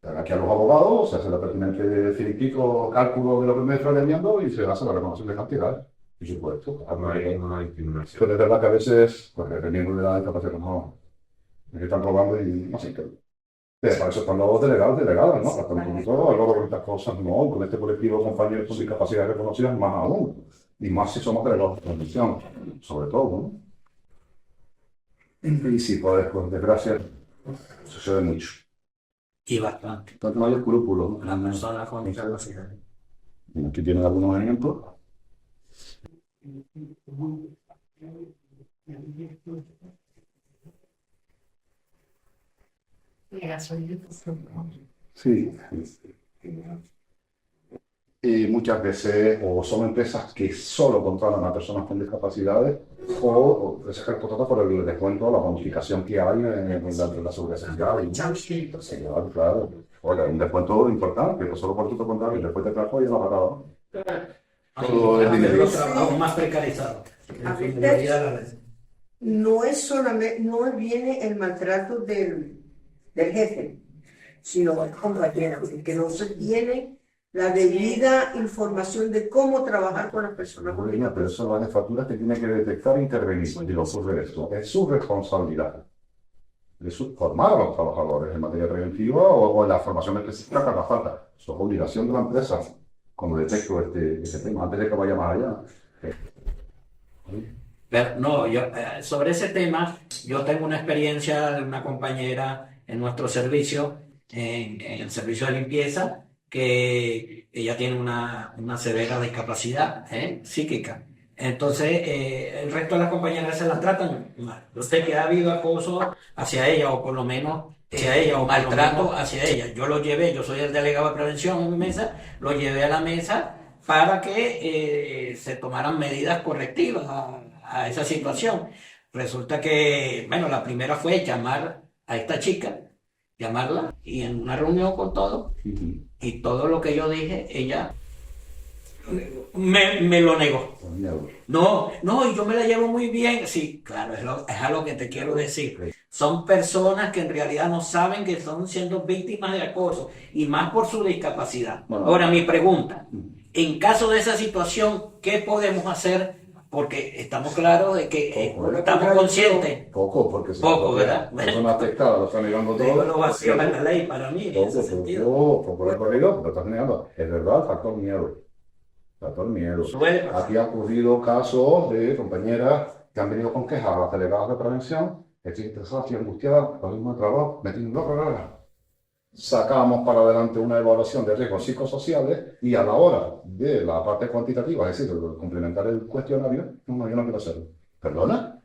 Aquí a los abogados se hace la pertinente finiquito, cálculo de lo que me está enviando y se hace la reclamación de cantidades. Por supuesto. No hay una discriminación. Pero es verdad que a veces, pues dependiendo de la discapacidad, no, es que están robando y no sé qué. Para eso están los delegados, delegadas, ¿no? Para todo, algo con estas cosas, no, con este colectivo de compañeros con discapacidades reconocidas, más aún. Y más si somos delegados de transmisión, sobre todo, ¿no? En principio, después, desgracia, sucede mucho. Y bastante. Entonces no hay escrúpulos, ¿no? Las personas con discapacidad. Aquí tienen algunos ejemplos. Sí. Y muchas veces o son empresas que solo contratan a personas con discapacidades o se contratan por el descuento o la bonificación que hay en la seguridad social. Claro. Oiga, un descuento importante, no solo por tu contrato y después te trajo y no has pagado. Todo el dinero. Los trabajos más precarizados. A veces no es solamente, no viene el maltrato del jefe, sino del compañero, que no se tiene la debida información de cómo trabajar con las personas. Bueno, pero eso son las facturas que tiene que detectar e intervenir. Digo, ocurre esto. Es su responsabilidad de formar a los trabajadores en materia preventiva o en la formación específica que haga falta. Eso es obligación de la empresa cuando detecto este tema, antes de que vaya más allá. Pero, no, yo, sobre ese tema, yo tengo una experiencia de una compañera en nuestro servicio, en el servicio de limpieza, que ella tiene una severa discapacidad psíquica. Entonces, el resto de las compañeras se las tratan mal. Yo sé que ha habido acoso hacia ella, o por lo menos hacia ella, o maltrato hacia ella. Yo lo llevé, yo soy el delegado de prevención en mi mesa, lo llevé a la mesa para que se tomaran medidas correctivas a esa situación. Resulta que, bueno, la primera fue llamar a esta chica, llamarla, y en una reunión con todo, y todo lo que yo dije, ella me lo negó. No, y yo me la llevo muy bien. Sí, claro, es a lo que te quiero decir. Son personas que en realidad no saben que están siendo víctimas de acoso, y más por su discapacidad. Ahora, mi pregunta, en caso de esa situación, ¿qué podemos hacer? Porque estamos claros de que estamos conscientes. Porque ¿verdad? Personas afectadas, lo están negando todo. Digo, lo vacío en la ley para mí, en ese sentido. Poco lo corrido, lo estás negando. Es verdad, el factor miedo. Aquí ha ocurrido casos de compañeras que han venido con quejas a las delegadas de prevención, estoy interesada, estoy angustiada, lo mismo de trabajo, sacamos para adelante una evaluación de riesgos psicosociales y a la hora de la parte cuantitativa, es decir, de complementar el cuestionario, no, yo no quiero hacerlo. ¿Perdona?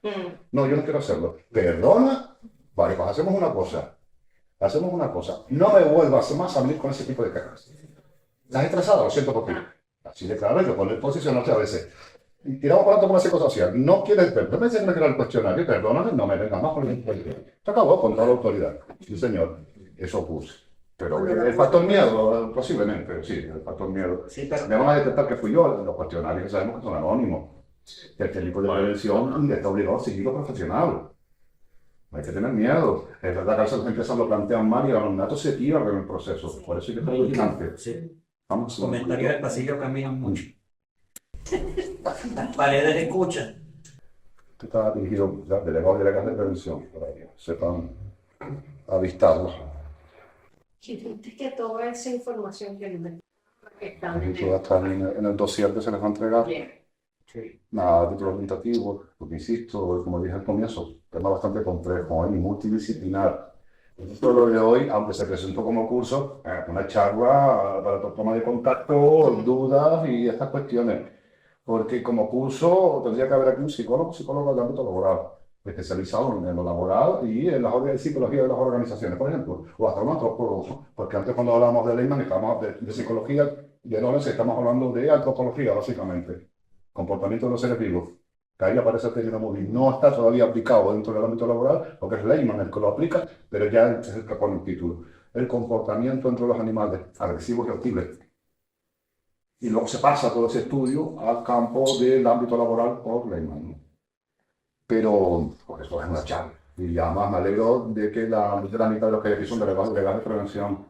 No, yo no quiero hacerlo. ¿Perdona? Vale, pues hacemos una cosa. No me vuelvas más a venir con ese tipo de quejas. ¿Estás estresada? Lo siento por ti. Así de claro, yo poner posicionarse a veces. Y tiramos para adelante con la psicosocial. No quieres, no me dices que me quiero el cuestionario, perdóname, no me venga más con el cuestionario. Se acabó con toda la autoridad. Sí, señor. Eso puse. Pero el factor miedo, posiblemente, sí, el factor miedo. Sí, pero... Me van a detectar que fui yo, los cuestionarios que sabemos que son anónimos. El técnico de prevención está obligado a seguir lo profesional. No hay que tener miedo. Es verdad que a veces las empresas lo plantean mal y el alumnato se tira en el proceso. Por eso hay que estar vigilante. Sí. Los comentarios del pasillo cambian mucho. Las paredes escuchan. Esto está dirigido ya delegados y delegadas de prevención, para que sepan avistarlo. Dijiste que toda esa información que está en el dossier que se les va a entregar. Sí. Nada, título orientativo, porque insisto, como dije al comienzo, tema bastante complejo y multidisciplinar. Esto lo de hoy, aunque se presentó como curso, una charla para toma de contacto, dudas y estas cuestiones. Porque como curso tendría que haber aquí un psicólogo de ámbito laboral, especializado en lo laboral y en las áreas de psicología de las organizaciones, por ejemplo, o hasta un antropólogo, porque antes cuando hablábamos de Lehmann estábamos de psicología, de Lorenz estamos hablando de antropología, básicamente, comportamiento de los seres vivos. Que ahí aparece el término móvil. No está todavía aplicado dentro del ámbito laboral, porque es Lehmann el que lo aplica, pero ya es el que pone el título. El comportamiento entre los animales, agresivos y hostiles. Y luego se pasa todo ese estudio al campo del ámbito laboral por Lehmann. Pero, por eso es una charla. Y además me alegro de que la mitad de los que aquí son delegados de prevención.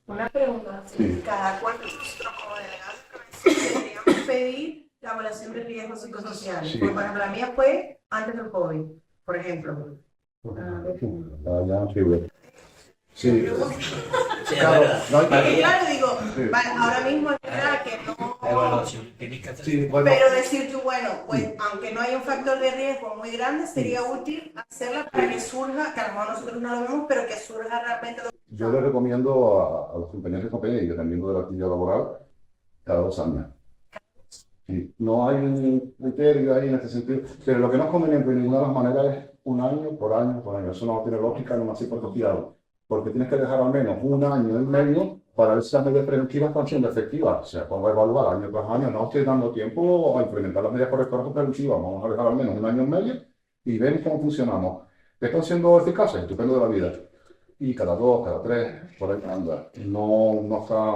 Una pregunta. Sí. ¿Cada cuánto nosotros como delegados de prevención deberíamos pedir la evaluación de riesgos psicosociales? Sí. Porque, por ejemplo, la mía fue antes del COVID, por ejemplo. Sí. Sí, claro, Claro, digo, sí. vale, ahora mismo es verdad que no... Evaluación. Sí, bueno. Pero decir tú, bueno, pues aunque no hay un factor de riesgo muy grande, sería útil hacerla para que surja, que a lo mejor nosotros no lo vemos, pero que surja realmente... Yo le recomiendo a los compañeros de compañía y dependiendo de la actividad laboral, cada 2 años. Sí, no hay un criterio ahí en este sentido, pero lo que no es conveniente de ninguna de las maneras es un año por año por año. Eso no tiene lógica, no así por copiado. Porque tienes que dejar al menos un año y medio para ver si las medidas preventivas están siendo efectivas. O sea, vamos a evaluar año tras año, no estoy dando tiempo a implementar las medidas correctoras preventivas. Vamos a dejar al menos un año y medio y vemos cómo funcionamos. ¿Están siendo eficaces? Estupendo de la vida. Y cada 2, cada 3, por ahí anda. No está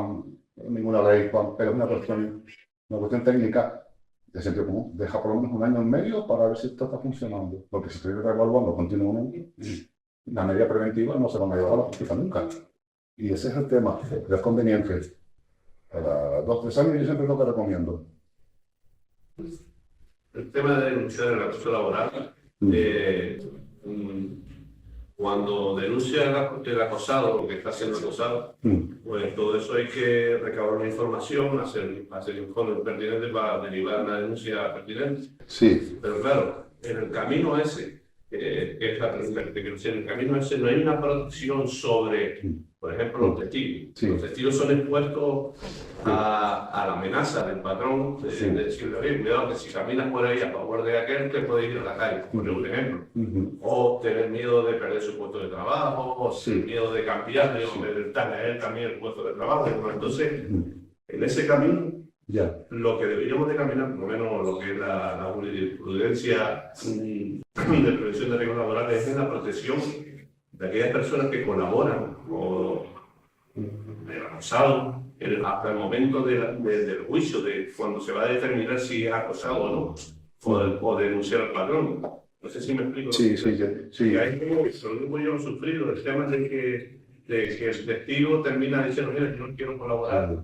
en ninguna ley, pero es una cuestión técnica de sentido común. Deja por lo menos un año y medio para ver si esto está funcionando. Porque si estoy evaluando continuamente, la medida preventiva no se va a llevar a la práctica nunca. Y ese es el tema, es conveniente. Para 2 o 3 años yo siempre es lo que recomiendo. El tema de denunciar el acoso laboral, cuando denuncia el acosado, o que está siendo acosado, pues todo eso hay que recabar una información, hacer informes pertinentes para derivar una denuncia pertinente. Sí. Pero claro, en el camino ese, que es la pregunta que quiero hacer, en el camino ese no hay una protección sobre, por ejemplo, los testigos. Sí. Los testigos son expuestos a la amenaza del patrón de decirle, oye, cuidado que si caminas por ahí a favor de aquel, te puedes ir a la calle, por ejemplo. O tener miedo de perder su puesto de trabajo, o miedo de cambiarle, o de darle a él también el puesto de trabajo. Entonces, en ese camino, lo que deberíamos de caminar, por lo menos lo que es la jurisprudencia de prevención de riesgos laborales, es la protección de aquellas personas que colaboran o del acosado hasta el momento del juicio, de cuando se va a determinar si es acosado o no, o denunciar al patrón. No sé si me explico. Sí. Y ahí como yo he sufrido el tema de que el testigo termina diciendo, mira, yo no quiero colaborar.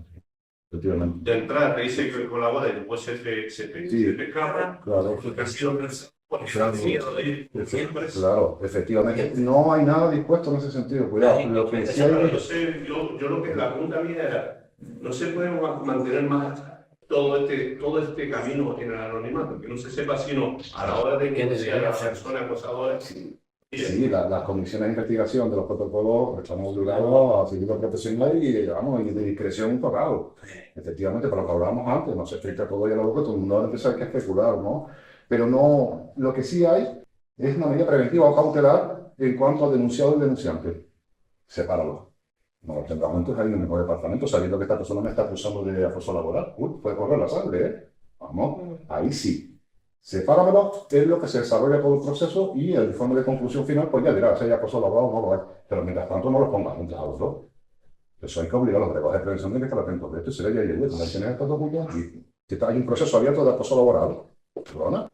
De entrada te dice que colabora y después se te escapa. Claro. Porque ha sido por el miedo de ir siempre. Claro, efectivamente. No hay nada dispuesto en ese sentido. Cuidado. Lo que sí hay... yo lo que la pregunta mía era, ¿no se puede mantener más todo este camino en el anonimato? Que no se sepa sino a la hora de que sea la persona acosadora. Sí, las comisiones de investigación de los protocolos estamos obligados a seguir los profesionales y, digamos, y de discreción total. Efectivamente, pero lo que hablábamos antes, no se explica todo ya lo que todo el mundo empieza a especular, ¿no? Pero no, lo que sí hay es una medida preventiva o cautelar en cuanto al denunciado y denunciante. Sepáralo. No lo tendrás juntos ahí en el mismo departamento, sabiendo que esta persona me está acusando de acoso laboral. Puede correr la sangre, ¿eh? Vamos, ahí sí. Sepáramelo, es lo que se desarrolla todo el proceso y el informe de conclusión final, pues ya dirá si hay acoso laboral o no lo hay. Pero mientras tanto no lo pongas juntos a los dos. Eso hay que obligar a los delegados de prevención de que estar atentos de esto y se le haya ido. Cuando tienes estos documentos y si hay un proceso abierto de acoso laboral, ¿perdona?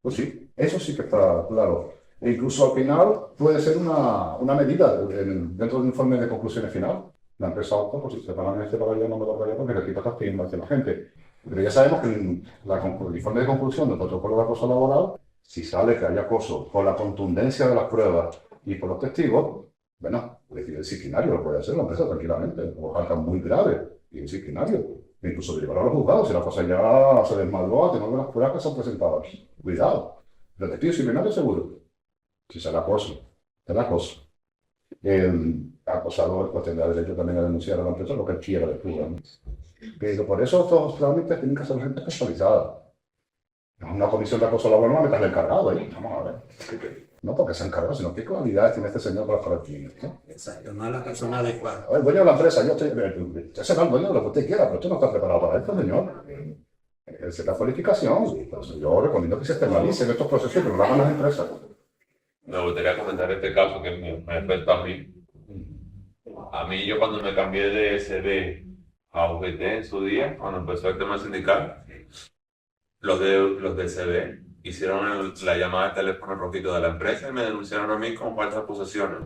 Pues sí, eso sí que está claro. E incluso al final puede ser una medida dentro del informe de conclusiones final. La empresa opta, pues si se pagan este para allá, no me lo pagan, porque le quita castigo hacia la gente. Pero ya sabemos que en el informe de conclusión del protocolo de acoso laboral, si sale que hay acoso por la contundencia de las pruebas y por los testigos, bueno, el disciplinario lo puede hacer la empresa tranquilamente, o falta muy grave, y el disciplinario, incluso de llevar a los juzgados, si la cosa ya se desmadró a tener las pruebas que se han presentado. Cuidado, el testigo disciplinario seguro, si será acoso, será acoso. El acosador pues tendrá derecho también a denunciar a la empresa lo que quiera después, ¿no? Pero por eso estos trámites tienen que ser gente especializada. En una comisión de acoso laboral no metas el encargado ahí, vamos a ver. No porque sea encargado, sino qué cualidades tiene este señor para estar aquí, ¿no? Exacto, no es la persona adecuada. El dueño de la empresa, usted será el dueño de lo que usted quiera, pero usted no está preparado para esto, señor. Es la cualificación. Entonces, yo recomiendo que se externalicen estos procesos, pero lo hagan las empresas. Me gustaría comentar este caso que me afecta a mí. A mí, yo cuando me cambié de SB a UGT en su día, cuando empezó el tema sindical, los de SB hicieron la llamada de teléfono rojito de la empresa y me denunciaron a mí con falsas acusaciones.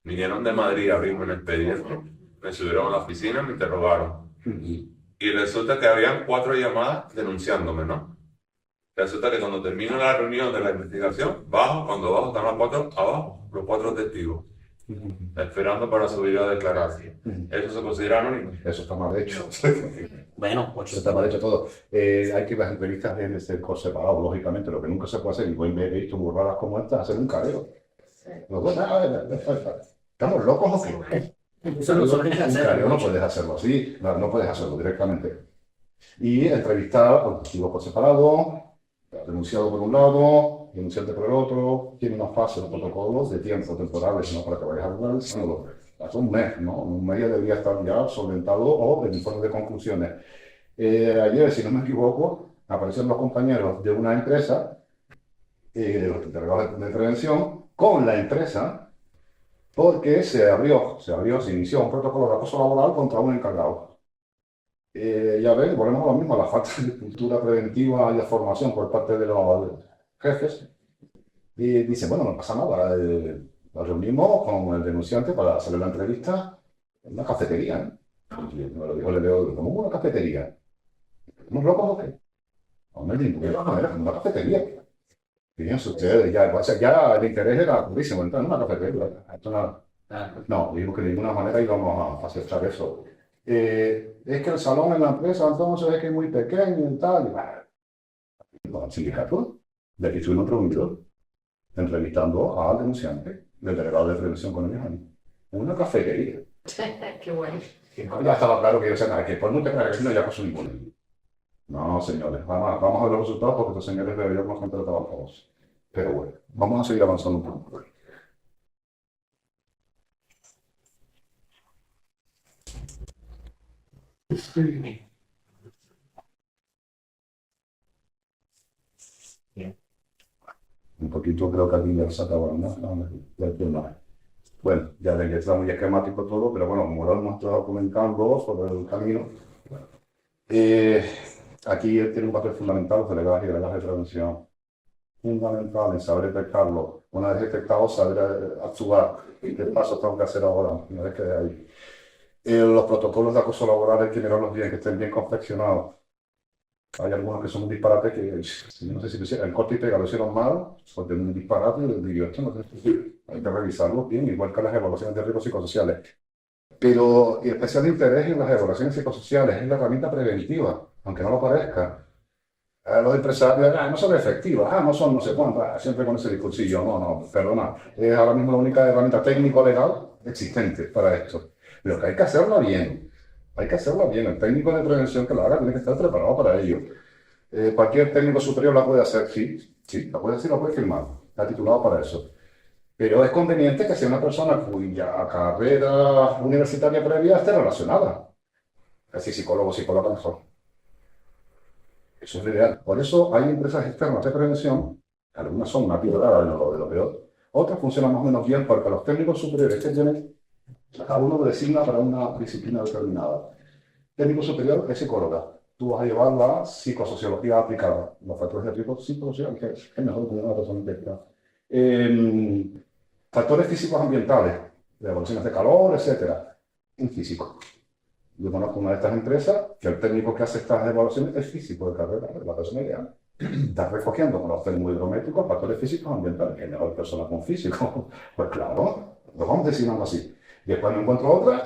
Vinieron de Madrid, abrimos el expediente, me subieron a la oficina, me interrogaron. Y resulta que habían 4 llamadas denunciándome, ¿no? Resulta que cuando termino la reunión de la investigación, cuando bajo están los 4 abajo, los 4 testigos, esperando para subir a declarar. ¿Eso se considera anónimo? Eso está mal hecho. Bueno, pues eso está mal hecho todo. Hay que las entrevistas deben ser por separado, lógicamente. Lo que nunca se puede hacer, y voy a visto burradas como esta, hacer un careo. ¿Estamos locos o qué? Un careo no puedes hacerlo así, no puedes hacerlo directamente. Y entrevistar a los testigos por separado, denunciado por un lado, denunciante por el otro, tiene una fase, los protocolos de tiempo temporales, ¿no? Para que vayas analizándolo. Hace un mes, ¿no? Un mes ya debería estar ya solventado o el informe de conclusiones. Ayer, si no me equivoco, aparecieron los compañeros de una empresa, los encargados de prevención, con la empresa, porque se inició un protocolo de acoso laboral contra un encargado. Ya ven, volvemos a lo mismo, a la falta de cultura preventiva y de formación por parte de los jefes. Y dice, bueno, no pasa nada, nos reunimos con el denunciante para hacerle la entrevista en una cafetería, ¿eh? Me lo dijo Leo, ¿cómo una cafetería? ¿Estamos locos o qué? Hombre, ¿qué vamos a ver? Una cafetería. Fíjense ustedes, ya el interés era durísimo, entrar en una cafetería. No, dijimos que de ninguna manera íbamos a aceptar eso. Es que el salón en la empresa entonces es que es muy pequeño y tal. Y bueno, el sindicato, de aquí estuvimos reunidos, entrevistando al denunciante, del delegado de prevención con ellos en una cafetería. Qué bueno. Ya estaba claro que yo decía, que por mucha claro que no haya cosa ninguna. No, señores, vamos a ver los resultados porque estos señores de gobierno nos han tratado a todos. Pero bueno, vamos a seguir avanzando un poco. Un poquito creo que aquí ya se acabaron, ¿no? Bueno, ya ven que está muy esquemático todo, pero bueno, como lo hemos estado comentando sobre el camino, aquí tiene un papel fundamental los delegados y delegadas de prevención. Fundamental en saber detectarlo. Una vez detectado, saber actuar. ¿Qué pasos tengo que hacer ahora? Una vez que hay. Los protocolos de acoso laboral hay que mirarlos bien, que estén bien confeccionados. Hay algunos que son un disparate que, no sé si el corte y pega lo hicieron mal, porque es un disparate y digo, esto no es posible. Hay que revisarlo bien, igual que las evaluaciones de riesgos psicosociales. Pero el especial interés en las evaluaciones psicosociales es la herramienta preventiva, aunque no lo parezca. Los empresarios no son efectivas, no son no sé cuántas, siempre con ese discursillo, no, perdona. Es ahora mismo la única herramienta técnico-legal existente para esto. Pero que hay que hacerla bien. Hay que hacerla bien. El técnico de prevención que lo haga tiene que estar preparado para ello. Cualquier técnico superior la puede hacer, sí, la puede hacer, la puede firmar. Está titulado para eso. Pero es conveniente que sea una persona cuya carrera universitaria previa esté relacionada. Así psicólogo, psicóloga mejor. Eso es lo ideal. Por eso hay empresas externas de prevención, algunas son una piedra de lo peor, otras funcionan más o menos bien porque los técnicos superiores que tienen, cada uno lo designa para una disciplina determinada. Técnico superior es psicóloga. Tú vas a llevar la psicosociología aplicada, los factores de riesgo psicosocial, que es mejor que una persona técnica. Factores físicos ambientales, de evaluaciones de calor, etc. Un físico. Yo conozco una de estas empresas que el técnico que hace estas evaluaciones es físico de carrera, de la persona ideal. Estás recogiendo con los termohidrométricos factores físicos ambientales, que es mejor persona con físico. Pues claro, lo vamos designando así. Después me encuentro otra,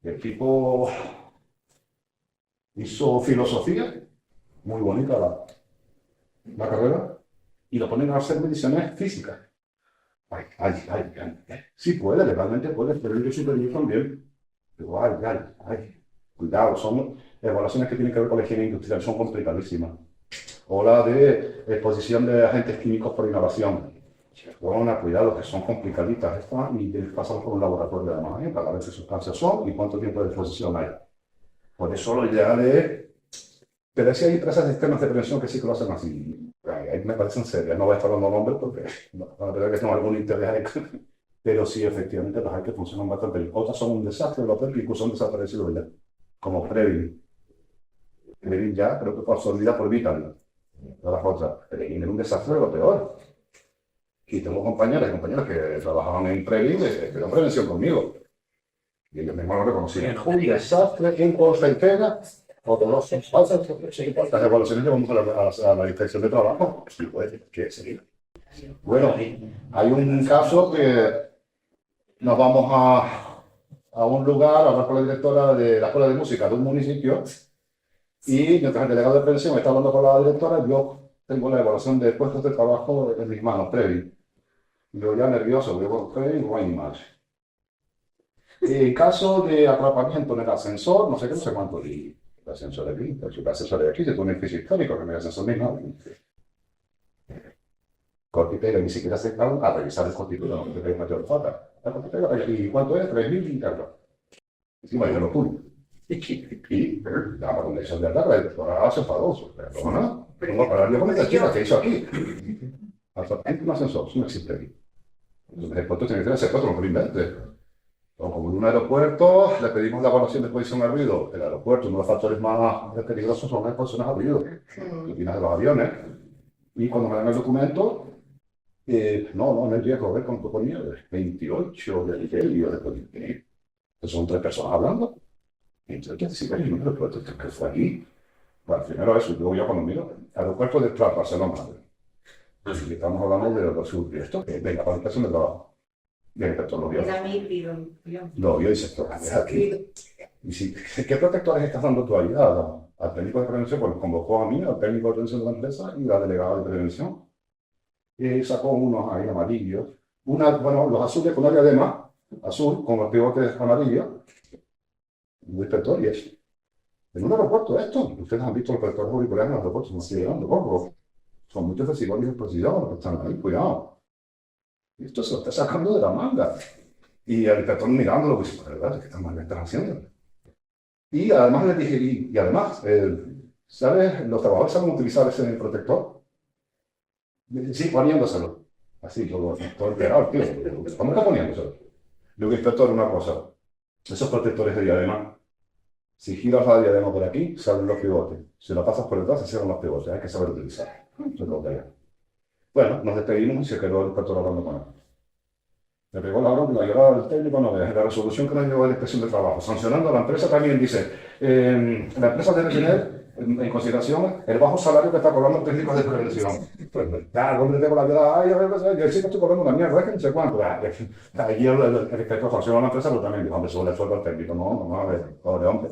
el tipo hizo filosofía, muy bonita la carrera, y lo ponen a hacer mediciones físicas. Sí puede, legalmente puede, pero yo superior también. Pero cuidado, son evaluaciones que tienen que ver con la higiene industrial, son complicadísimas. O la de exposición de agentes químicos por inhalación. Bueno, cuidado, que son complicaditas estas y pasan por un laboratorio además, para ver qué sustancias son y cuánto tiempo de exposición hay. Por eso lo ideal es... Pero sí hay empresas externas de prevención que sí que lo hacen así. Ahí me parecen serias, no voy a estar dando nombres porque la verdad que no hay algún interés ahí. Pero sí, efectivamente, las hay que funcionan bastante bien. Otras son un desastre, los que incluso han desaparecido ya, como Previn. Previn ya, creo que fue absorbida por Vital. No las otras. Previn era un desastre de lo peor. Y tengo compañeras y compañeros que trabajaban en Previn, que eran prevención conmigo. Y ellos mismos lo reconocían. Un desastre en cosa entera. Las evaluaciones llevamos a la inspección de trabajo. Sí, pues, que seguir. Bueno, hay un caso que nos vamos a un lugar a hablar con la directora de la escuela de música de un municipio y mientras el delegado de prevención está hablando con la directora, yo tengo la evaluación de puestos de trabajo en mis manos, Previn. Yo ya nervioso, voy a Previn, no hay ni más. En caso de atrapamiento en el ascensor, no sé cuánto, y el ascensor de aquí, el ascensor de aquí, se pone el piso histórico, que me el ascensor mismo. Corte y pega, ni siquiera se acercaron a revisar el corte y pega, no te pegues mayor falta. El corte y pega, ¿y cuánto es? 3.000 y carga. Encima yo lo tuyo. Y la condición de ataque, el doctorado hace fadoso. Pero no, no para yo con esta chica que hizo aquí. Absolutamente un ascensor, eso no existe aquí. Entonces, el puerto tiene que ser puerto, no lo inventes. Como en un aeropuerto, le pedimos la evaluación de exposición al ruido. El aeropuerto, uno de los factores más peligrosos son las exposiciones al ruido. Turbinas de los aviones. Y cuando me dan el documento, no hay riesgo, a ver cuánto ponía, 28 de helio, entonces son 3 personas hablando. Entonces, ¿qué decir? El número de puertos que fue aquí. Bueno, primero eso, y luego ya cuando miro, aeropuerto de Prat, Barcelona. Y estamos hablando de los sur y esto, de la planificación de trabajo. Y el inspector lo vio. Lo vio y dice, esto es aquí. Y si, ¿qué protectores estás dando tú ahí? Al técnico de prevención, pues convocó a mí, al técnico de prevención de la empresa y la delegada de prevención. Y sacó unos ahí amarillos. Los azules con una diadema azul, con los pivotes amarillos. Un inspector y eso. En un aeropuerto esto, ustedes han visto los protectores auriculares en los aeropuertos, no estoy llegando, poco. Son muchos recibidores de exposición los que están ahí, cuidado. Y esto se lo está sacando de la manga. Y el inspector mirándolo, pues, dice, ¿verdad? ¿Qué estás haciendo? Y además les dije, y además, ¿sabes? Los trabajadores saben utilizar ese protector. Sí, poniéndoselo. Así, todo enterado, tío. ¿Cómo está poniéndoselo? Le digo, inspector, una cosa. Esos protectores de diadema, si giras la diadema por aquí, salen los pivotes. Si la pasas por detrás, se cierran los pivotes. Hay que saber utilizar. Bueno, nos despedimos y se quedó el inspector hablando con él. Me pegó la bronca, la llorada del técnico, no veas la resolución que nos llevó a la inspección de trabajo. Sancionando a la empresa también dice, la empresa debe tener en consideración el bajo salario que está cobrando el técnico de prevención. Pues, claro, ¿dónde tengo la llorada? Ay, yo sí que estoy cobrando una mierda, es que no sé cuánto. Allí el inspector sancionó a la empresa, pero también dijo, hombre, sube el sueldo al técnico. No, a ver, pobre hombre.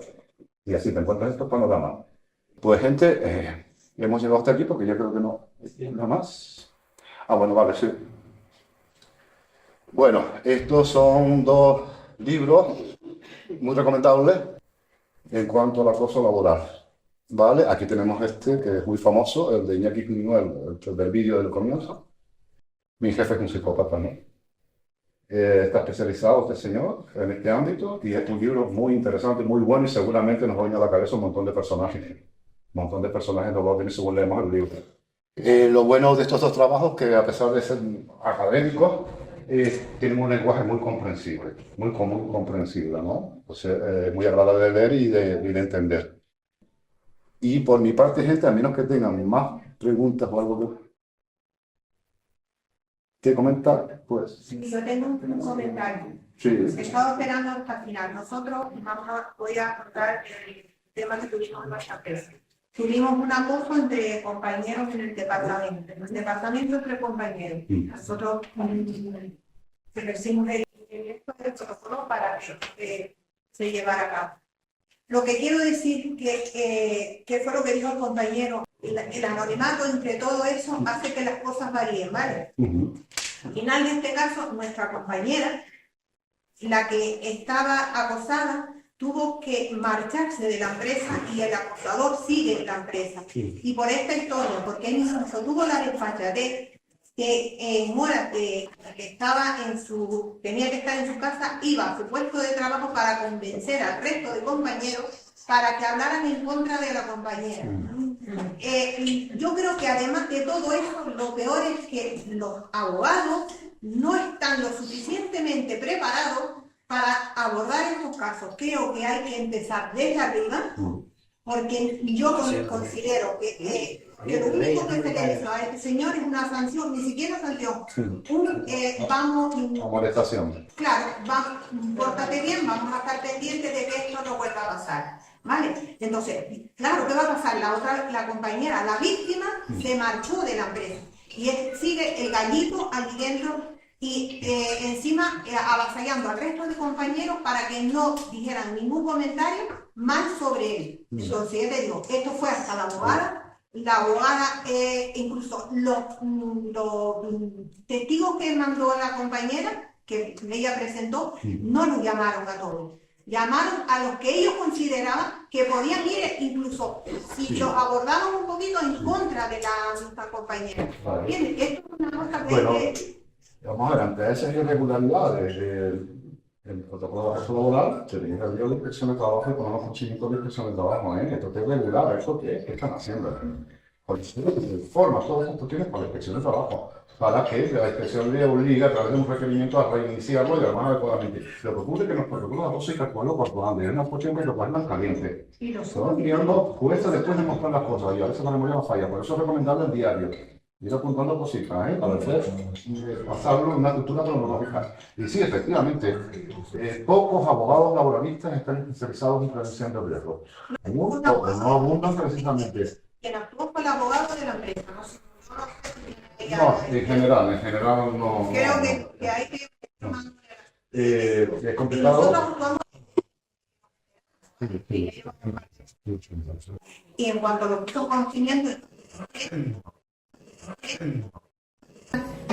Y así te encuentras estos panoramas. Pues, gente, hemos llegado hasta aquí porque ya creo que no hay nada más. Bueno, vale, sí. Bueno, estos son 2 libros muy recomendables en cuanto al acoso laboral. ¿Vale? Aquí tenemos este, que es muy famoso, el de Iñaki Piñuel, el del vídeo del comienzo. Mi jefe es un psicópata, ¿no? Está especializado este señor en este ámbito y es un libro muy interesante, muy bueno y seguramente nos va a venir a la cabeza un montón de personajes. Un montón de personajes nos va a venir según leemos el libro. Lo bueno de estos 2 trabajos que a pesar de ser académicos, tienen un lenguaje muy comprensible, muy común, comprensible, ¿no? O sea, muy agradable de leer y de entender. Y por mi parte, gente, a menos que tengan más preguntas o algo que comentar, pues... Sí, yo tengo un comentario. Sí. He estado esperando hasta el final. Nosotros voy a contar el tema que tuvimos en nuestra empresa. Tuvimos un acoso entre compañeros en el departamento entre compañeros. Nosotros ejercimos el protocolo para que se llevara a cabo. Lo que quiero decir que fue lo que dijo el compañero, el anonimato entre todo eso hace que las cosas varíen, ¿vale? Al final de este caso, nuestra compañera, la que estaba acosada, tuvo que marcharse de la empresa y el acosador sigue en la empresa. Y por esta historia, porque él incluso tuvo la desfachatez que Mora, que tenía que estar en su casa, iba a su puesto de trabajo para convencer al resto de compañeros para que hablaran en contra de la compañera. Yo creo que además de todo eso, lo peor es que los abogados no están lo suficientemente preparados para abordar estos casos. Creo que hay que empezar desde arriba, porque yo considero que lo único que se le hizo a este señor es una sanción, ni siquiera sanción, amonestación. Claro, pórtate bien, vamos a estar pendientes de que esto no vuelva a pasar, ¿vale? Entonces, claro, ¿qué va a pasar? La compañera, la víctima, se marchó de la empresa y sigue el gallito allí dentro y encima avasallando al resto de compañeros para que no dijeran ningún comentario mal sobre él. Entonces, yo te digo, esto fue hasta la abogada. La abogada, incluso los testigos que mandó la compañera, que ella presentó, no nos llamaron a todos. llamaron a los que ellos consideraban que podían ir, incluso si los abordaban un poquito en contra de nuestra compañera. Bien, esto es una cosa que... Vamos a ver, ante esas irregularidades del protocolo de acoso laboral, se tiene que abrir la inspección de trabajo y poner los procedimientos de inspección de trabajo. Esto es regular, ¿eso qué están haciendo? Forma todas estas cuestiones para la inspección de trabajo, para que la inspección le obligue a través de un requerimiento a reiniciarlo y además adecuadamente. Lo que ocurre es que los protocolos de acoso y calculo cuando andan, es una cuestión que lo guardan caliente. Se van enviando cuesta después de mostrar las cosas y a veces la memoria no falla, por eso es recomendable el diario. Ir apuntando cositas, para después pasarlo en una cultura cronológica. Y sí, efectivamente, pocos abogados laboralistas están especializados en prevención de riesgos. Muy pocos, no abundan precisamente. Quien actúa fue el abogado de la empresa, No, en general no. Creo que hay que... es complicado. Y en cuanto a los conocimientos,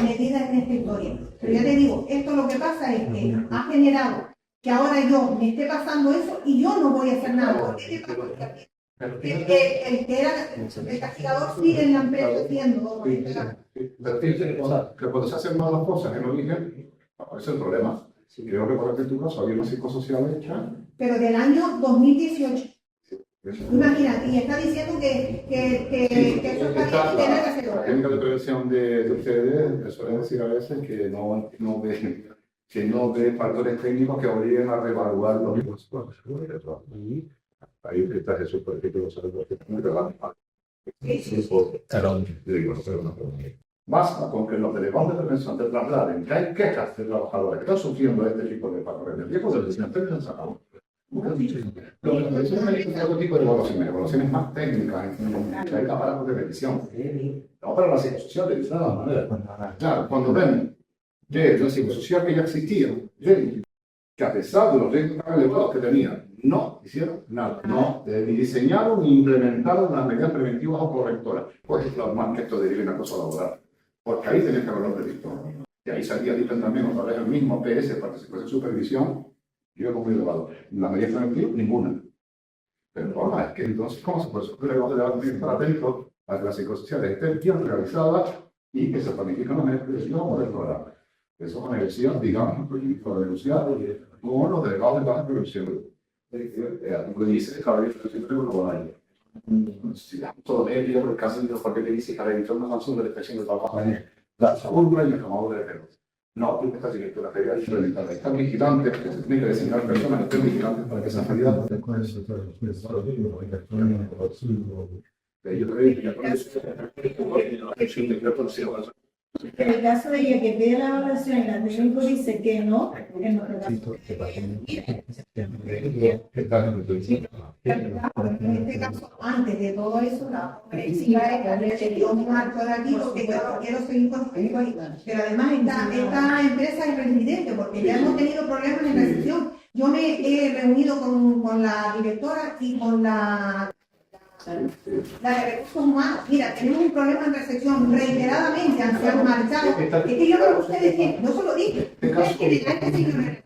metida en esta historia. Pero ya te digo, esto lo que pasa es que ha generado que ahora yo me esté pasando eso y yo no voy a hacer nada. El que era el castigador sigue en la empresa haciendo. Pero fíjate que cuando se hacen mal las cosas en origen, aparece el problema. Creo que por ejemplo en tu caso había una psicosocial hecha. Pero del año 2018. Imagínate, y está diciendo que eso está bien, tener que hacerlo. La técnica de prevención de ustedes suelen decir a veces que no ve factores técnicos que obliguen a reevaluar los mismos. Ahí está Jesús, por ejemplo, que está muy relevante. Basta con que los delegados de prevención te trasladen que hay quejas de trabajadores que están sufriendo este tipo de factores de riesgo del desempeño, se acabó. Lo que es otro tipo de evaluaciones más técnicas, que hay aparatos de revisión. No para la psicosocial de nada manera. Claro, cuando ven que la psicosocial que ya existía, que a pesar de los riesgos tan elevados que tenía, no hicieron nada. No, ni diseñaron ni implementaron las medidas preventivas o correctoras. Pues es normal que esto derive en acoso laboral. Porque ahí tenés que haberlo previsto. Y ahí salía también otra vez el mismo PS, participación y supervisión. Yo como elevado. La medida preventiva, ninguna. Pero el problema es que entonces, ¿cómo se puede subir el debate estratégico a que las psicosociales estén bien realizadas y que se planifican las medidas preventivas por el programa? Eso es una elección, digamos, para denunciar con los delegados de baja prevención. Lo dice, cada vez que siempre lo van a ir. Todo ello, por el caso de los paquetes dice, cada editor una canción de la inspección de trabajo en la salud y el llamado de perros. No, tú estás directora federal y están vigilantes, que se tienen que designar personas que estén vigilantes para que esa realidad no te pueda ser. Yo creo que ya con eso, en el caso de ella que pide la evaluación y la técnico dice que no, en este caso, antes de todo eso, la policía le dio un marco de aquí porque yo quiero seguir con pero además esta empresa es residente porque ya hemos tenido problemas en la recepción. Yo me he reunido con la directora y con la de recursos humanos. Mira, tenemos un problema en recepción reiteradamente, se han marchado. Es que yo creo que ustedes tienen, no se lo dije, ustedes tienen a este señor en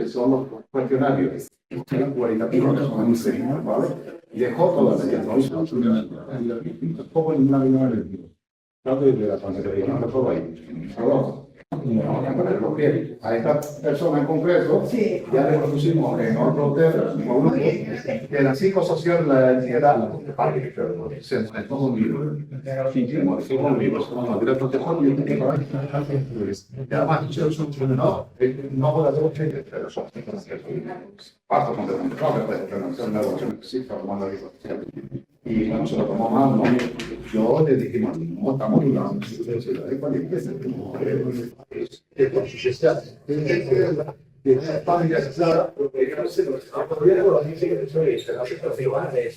son los cuestionarios cualitativos que son muy serios, ¿vale? Y dejó toda la medida, no hizo absolutamente poco ninguna medida negativa. Tanto de la transición, no todo ahí. A esta persona en concreto, ya le propusimos en otro hotel, que la psicosocial, la entidad, se enfrentó conmigo. Hicimos un libro, se llama la protección y y además, no puedo hacer ustedes, pero son partos con una evaluación específica, como la y bueno, se lo tomó mal, ¿no? Yo le dije, no, estamos dudando, familiarizada, porque no sé, los gobiernos dicen que eso es la situación de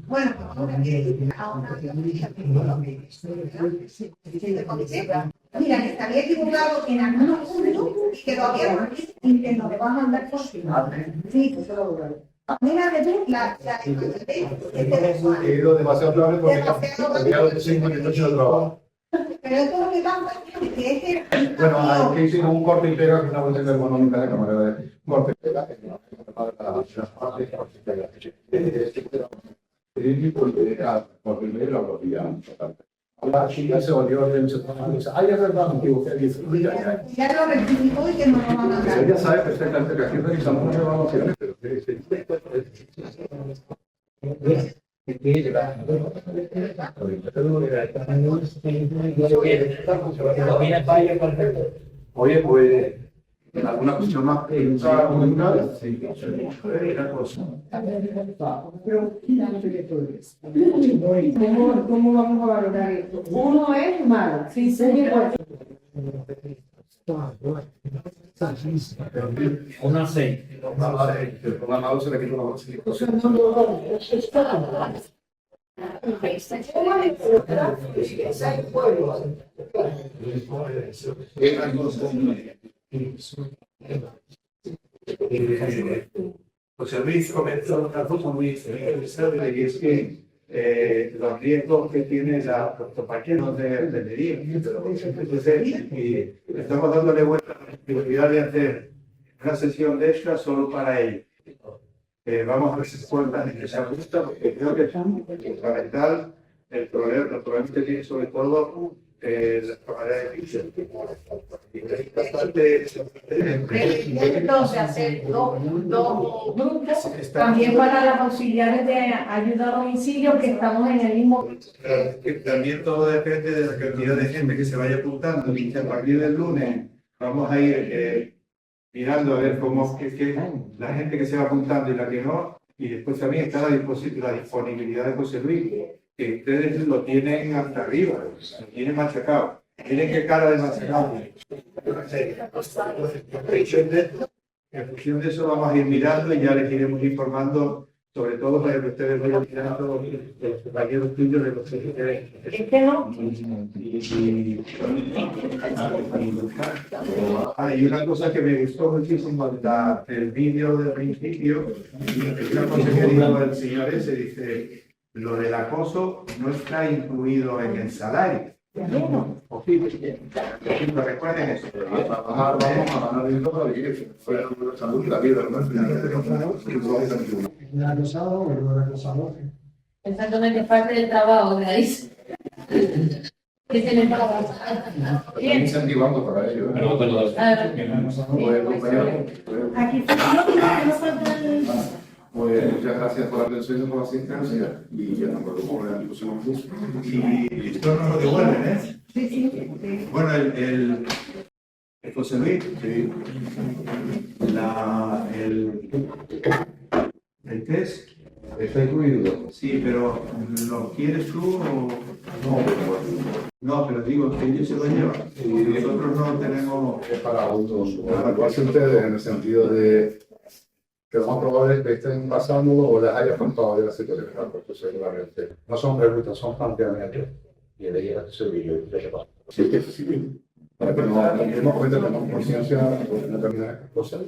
Bueno, mira, que estaría equivocado en algunos puntos y que todavía y que nos va a mandar por fin. Sí, mira, de tú, He ido demasiado tarde porque he quedado 5 minutos de trabajo. pero esto es lo que pasa, que es que Bueno, aquí hicimos un corte y pega, que una bolsa económica de cámara de corte y pega. Porque me lo olvidamos. La chica se volvió a ver, dice, ay, es verdad, me equivoqué. ya lo rectificó y que no lo van a dar. Ella sabe perfectamente que aquí realizamos una evaluación, pero oye, pues, ¿alguna cuestión más que usar comunicar? Sí, una cosa. ¿Cómo vamos a valorar esto? Uno es malo, sí, sí, Una 6. Con la mano se le quita una bolsa. José Luis comentó una cosa muy interesante y es que los riesgos que tiene la paquete de hostelería. Entonces, y estamos dándole vuelta a la posibilidad de hacer una sesión de esta solo para ellos. Vamos a ver si se pueden que se ajusta, porque creo que es fundamental el problema que tiene sobre todo la camarera de piso. Entonces, hacer dos grupos, también para las auxiliares de ayuda a domicilio, que estamos en el mismo. También todo depende de la cantidad de gente que se vaya apuntando. Y a partir del lunes vamos a ir mirando a ver cómo la gente que se va apuntando y la que no. Y después también está la disponibilidad de José Luis, que ustedes lo tienen hasta arriba, lo tienen machacado. Miren qué cara de machacado. En función de eso vamos a ir mirando y ya les iremos informando, sobre todo para que ustedes vayan mirando los compañeros tuyos de los que no. Y una cosa que me gustó muchísimo del vídeo del principio, una cosa que dijo el señor ese, dice, lo del acoso no está incluido en el salario. Recuerden eso. Vamos a ganar dinero para vivir. Fue la salud y la vida, Exactamente, parte del trabajo, de ahí. Que tienen para avanzar. Bien. Incentivando para ello. Aquí Pues muchas gracias por la atención y por la asistencia y ya nos vemos en el próximo curso. Y esto nos lo devuelven, ¿eh? Sí, sí. Bueno, el José Luis, sí. El test está incluido. Sí, pero ¿lo quieres tú o no? No, pero digo que ellos se lo llevan. Y nosotros no tenemos. Es para autos. Para ustedes en el sentido de que lo más probable es que estén pasándolo o les haya faltado de la situación. Porque seguramente no son preguntas, son planteamientos. Y el día se vive sí, que sí. Para que no tengamos conciencia de determinadas cosas.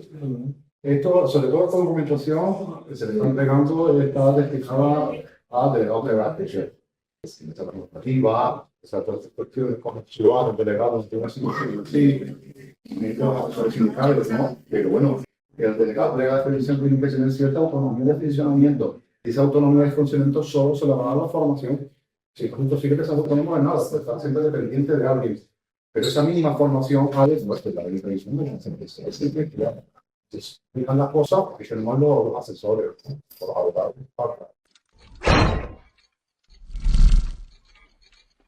Esto, sobre todo esta documentación que se le está entregando, está destinada a delegados legales. Esta normativa, todas estas cuestiones como ciudadanos, delegados, una situación así, sindicales, ¿no? Pero bueno, el delegado legal siempre tiene que tener cierta autonomía de funcionamiento. Esa autonomía de funcionamiento solo se la va a dar la formación. Si juntos sigue que se autónomo de nada, pues está siempre dependiente de alguien. Pero esa mínima formación ha de la organización de las empresas. Es simple, claro. Entonces, explican las cosas y tenemos los asesores, los abogados.